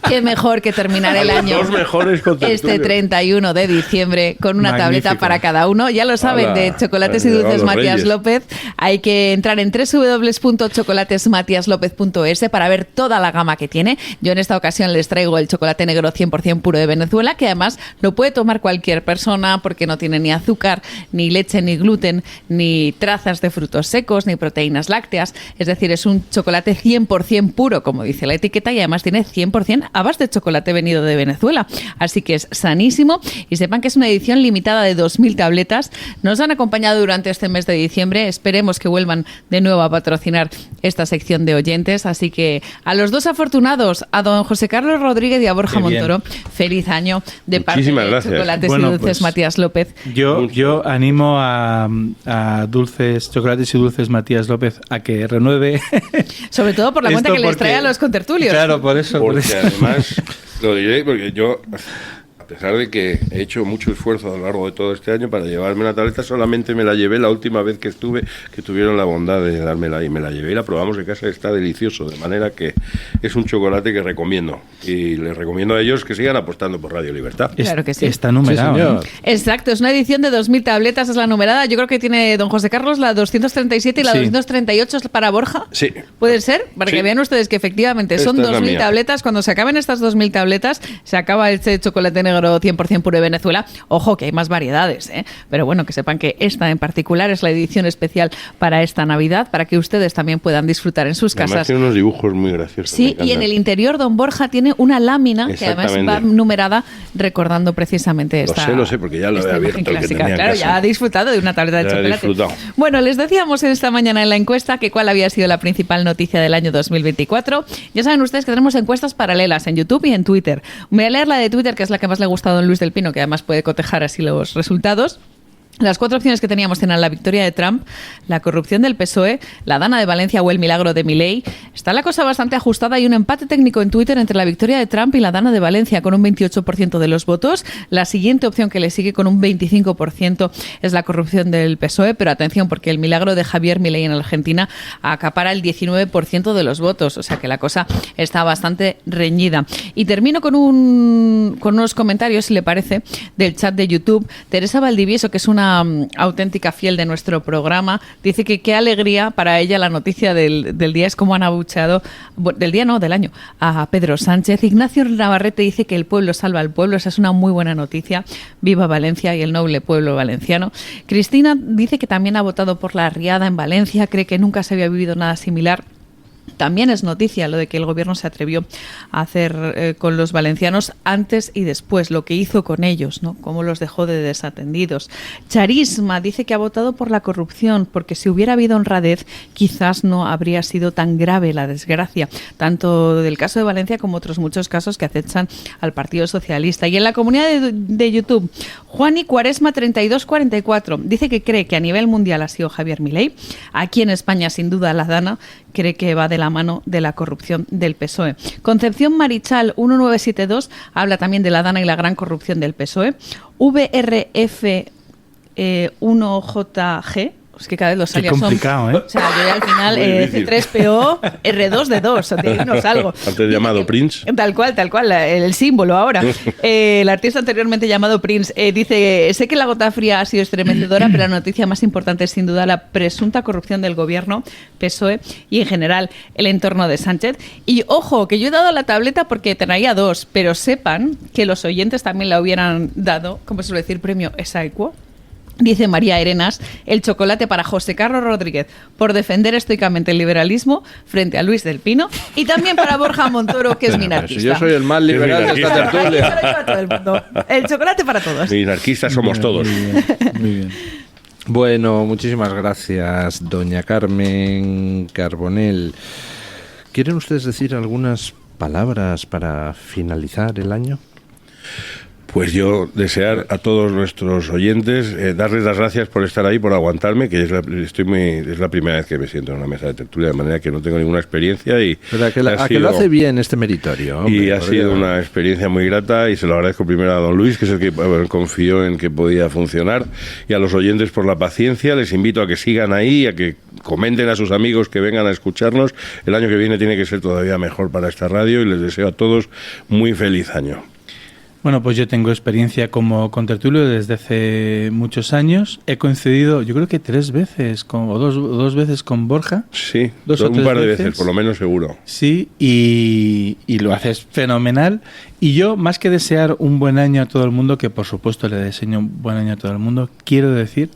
Qué mejor que terminar el año, los mejores este 31 de diciembre, con una tableta para cada uno. Ya lo saben, de chocolates y dulces Matías López. Hay que entrar en www.chocolatesmatiaslopez.es para ver toda la gama que tiene. Yo en esta ocasión les traigo el chocolate negro 100% puro de Venezuela, que además lo puede tomar cualquier persona porque no tiene ni azúcar, ni leche, ni gluten, ni trazas de frutos secos, ni proteínas lácteas. Es decir, es un chocolate 100% puro, como dice la etiqueta, y además tiene 100% habas de chocolate venido de Venezuela. Así que es sanísimo, y sepan que es una edición limitada de 2.000 tabletas. Nos han acompañado durante este mes de diciembre. Esperemos que vuelvan de nuevo a patrocinar esta sección de oyentes. Así que a los 2 afortunados, a don José Carlos Rodríguez y a Borja Montoro, feliz año de parte de Chocolates y Dulces Matías López. Yo animo a Chocolates y Dulces Matías López a que renueve. Sobre todo por la cuenta que les trae a los contertulios. Claro, por eso. Porque además, lo diré porque yo, a pesar de que he hecho mucho esfuerzo a lo largo de todo este año para llevarme una tableta, solamente me la llevé la última vez que estuve, que tuvieron la bondad de dármela, y me la llevé y la probamos en casa. Está delicioso, de manera que es un chocolate que recomiendo, y les recomiendo a ellos que sigan apostando por Radio Libertad. Claro que sí. Está numerado. Sí, exacto, es una edición de 2.000 tabletas, es la numerada. Yo creo que tiene don José Carlos la 237 y la 238 es para Borja. Sí. ¿Puede ser? Para que vean ustedes que efectivamente son 2.000 tabletas. Cuando se acaben estas 2.000 tabletas, se acaba este chocolate negro 100% puro de Venezuela. Ojo, que hay más variedades, ¿eh? Pero bueno, que sepan que esta en particular es la edición especial para esta Navidad, para que ustedes también puedan disfrutar en sus casas. Además tiene unos dibujos muy graciosos. Sí, y en el interior don Borja tiene una lámina que además va numerada recordando precisamente esta. Lo sé, porque ya lo he abierto. Claro, ya ha disfrutado de una tableta de chocolate. Bueno, les decíamos esta mañana en la encuesta que cuál había sido la principal noticia del año 2024. Ya saben ustedes que tenemos encuestas paralelas en YouTube y en Twitter. Voy a leer la de Twitter, que es la que más le ha gustado a don Luis del Pino, que además puede cotejar así los resultados. Las 4 opciones que teníamos eran la victoria de Trump, la corrupción del PSOE, la Dana de Valencia o el milagro de Milei. Está la cosa bastante ajustada. Hay un empate técnico en Twitter entre la victoria de Trump y la Dana de Valencia con un 28% de los votos. La siguiente opción que le sigue con un 25% es la corrupción del PSOE, pero atención, porque el milagro de Javier Milei en Argentina acapara el 19% de los votos. O sea que la cosa está bastante reñida. Y termino con unos comentarios, si le parece, del chat de YouTube. Teresa Valdivieso, que es una una auténtica fiel de nuestro programa, dice que qué alegría para ella la noticia del día es cómo han abucheado, del día no, del año, a Pedro Sánchez. Ignacio Navarrete dice que el pueblo salva al pueblo, esa es una muy buena noticia. Viva Valencia y el noble pueblo valenciano. Cristina dice que también ha votado por la riada en Valencia, cree que nunca se había vivido nada similar. También es noticia lo de que el gobierno se atrevió a hacer con los valencianos antes y después, lo que hizo con ellos, ¿no? Cómo los dejó de desatendidos. Charisma dice que ha votado por la corrupción, porque si hubiera habido honradez, quizás no habría sido tan grave la desgracia, tanto del caso de Valencia como otros muchos casos que acechan al Partido Socialista. Y en la comunidad de YouTube, Juani Cuaresma 3244 dice que cree que a nivel mundial ha sido Javier Milei. Aquí en España, sin duda, la Dana cree que va de la mano de la corrupción del PSOE. Concepción Marichal 1972 habla también de la Dana y la gran corrupción del PSOE. VRF 1JG, es que cada vez los alias son... complicado, ¿eh? O sea, yo ya al final C3PO, R2D2, de ahí no salgo. Antes llamado Prince. Tal cual, el símbolo ahora. El artista anteriormente llamado Prince dice, sé que la gota fría ha sido estremecedora, pero la noticia más importante es sin duda la presunta corrupción del gobierno, PSOE y en general el entorno de Sánchez. Y ojo, que yo he dado la tableta porque traía dos, pero sepan que los oyentes también la hubieran dado, como se suele decir, premio Esaequo. Dice María Arenas, el chocolate para José Carlos Rodríguez por defender estoicamente el liberalismo frente a Luis del Pino, y también para Borja Montoro, que es minarquista. Si yo soy el más liberal de esta tertulia. El chocolate para todos. Minarquistas somos todos. Muy bien. Bueno, muchísimas gracias, doña Carmen Carbonell. ¿Quieren ustedes decir algunas palabras para finalizar el año? Pues yo desear a todos nuestros oyentes, darles las gracias por estar ahí, por aguantarme, que es la primera vez que me siento en una mesa de tertulia, de manera que no tengo ninguna experiencia. Pero que lo hace bien este meritorio. Hombre, y ha sido una experiencia muy grata y se lo agradezco primero a don Luis, que es el que confió en que podía funcionar, y a los oyentes por la paciencia. Les invito a que sigan ahí, a que comenten a sus amigos que vengan a escucharnos. El año que viene tiene que ser todavía mejor para esta radio y les deseo a todos muy feliz año. Bueno, pues yo tengo experiencia como contertulio desde hace muchos años. He coincidido, yo creo que 3 veces, o dos veces con Borja. Sí, un par de veces, por lo menos seguro. Sí, y lo haces fenomenal. Y yo, más que desear un buen año a todo el mundo, que por supuesto le deseo un buen año a todo el mundo, quiero decir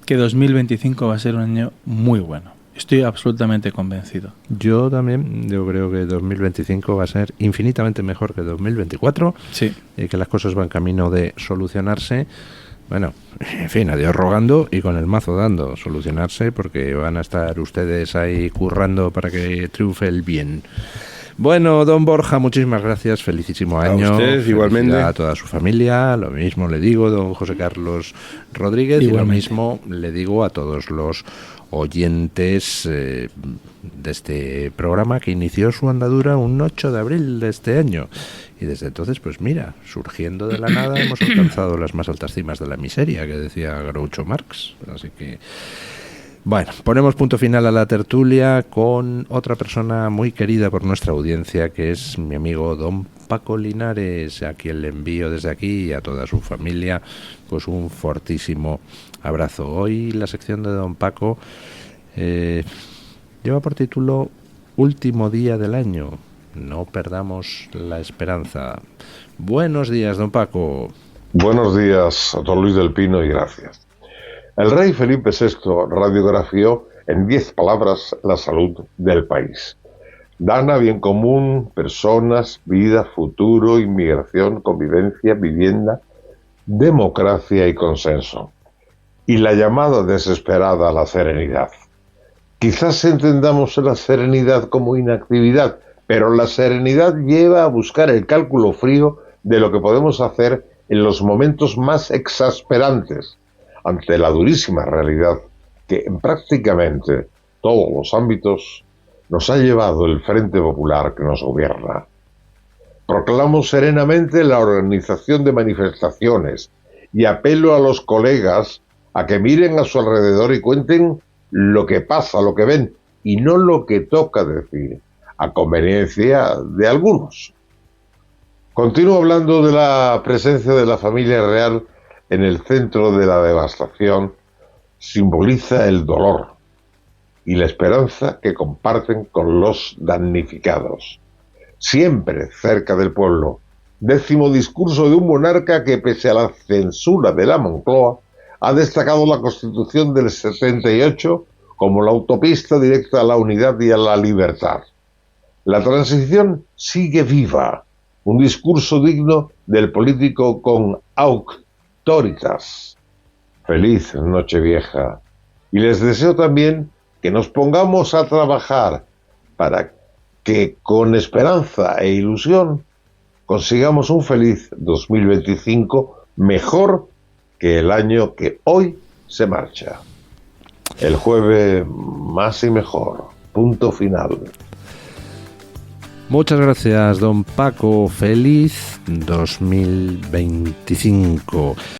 que 2025 va a ser un año muy bueno. Estoy absolutamente convencido. Yo también, yo creo que 2025 va a ser infinitamente mejor que 2024. Sí. Y que las cosas van camino de solucionarse. Bueno, en fin, a Dios rogando y con el mazo dando, solucionarse, porque van a estar ustedes ahí currando para que triunfe el bien. Bueno, don Borja, muchísimas gracias, felicísimo año. A usted, igualmente. A toda su familia, lo mismo le digo, don José Carlos Rodríguez, igualmente. Y lo mismo le digo a todos los oyentes de este programa que inició su andadura un 8 de abril de este año. Y desde entonces, pues mira, surgiendo de la nada hemos alcanzado las más altas cimas de la miseria, que decía Groucho Marx. Así que, bueno, ponemos punto final a la tertulia con otra persona muy querida por nuestra audiencia, que es mi amigo don Paco Linares, a quien le envío desde aquí y a toda su familia pues un fortísimo abrazo. Hoy la sección de don Paco lleva por título Último día del año. No perdamos la esperanza. Buenos días, don Paco. Buenos días, don Luis del Pino, y gracias. El rey Felipe VI radiografió en 10 palabras la salud del país. Dana, bien común, personas, vida, futuro, inmigración, convivencia, vivienda, democracia y consenso. Y la llamada desesperada a la serenidad. Quizás entendamos la serenidad como inactividad, pero la serenidad lleva a buscar el cálculo frío de lo que podemos hacer en los momentos más exasperantes, ante la durísima realidad que en prácticamente todos los ámbitos nos ha llevado el Frente Popular que nos gobierna. Proclamo serenamente la organización de manifestaciones y apelo a los colegas a que miren a su alrededor y cuenten lo que pasa, lo que ven, y no lo que toca decir, a conveniencia de algunos. Continúo hablando de la presencia de la familia real en el centro de la devastación, simboliza el dolor y la esperanza que comparten con los damnificados. Siempre cerca del pueblo, 10º discurso de un monarca que, pese a la censura de la Moncloa, ha destacado la Constitución del 78 como la autopista directa a la unidad y a la libertad. La transición sigue viva, un discurso digno del político con auctoritas. Feliz Nochevieja, y les deseo también que nos pongamos a trabajar para que con esperanza e ilusión consigamos un feliz 2025 mejor que el año que hoy se marcha. El jueves más y mejor. Punto final. Muchas gracias, don Paco. Feliz 2025.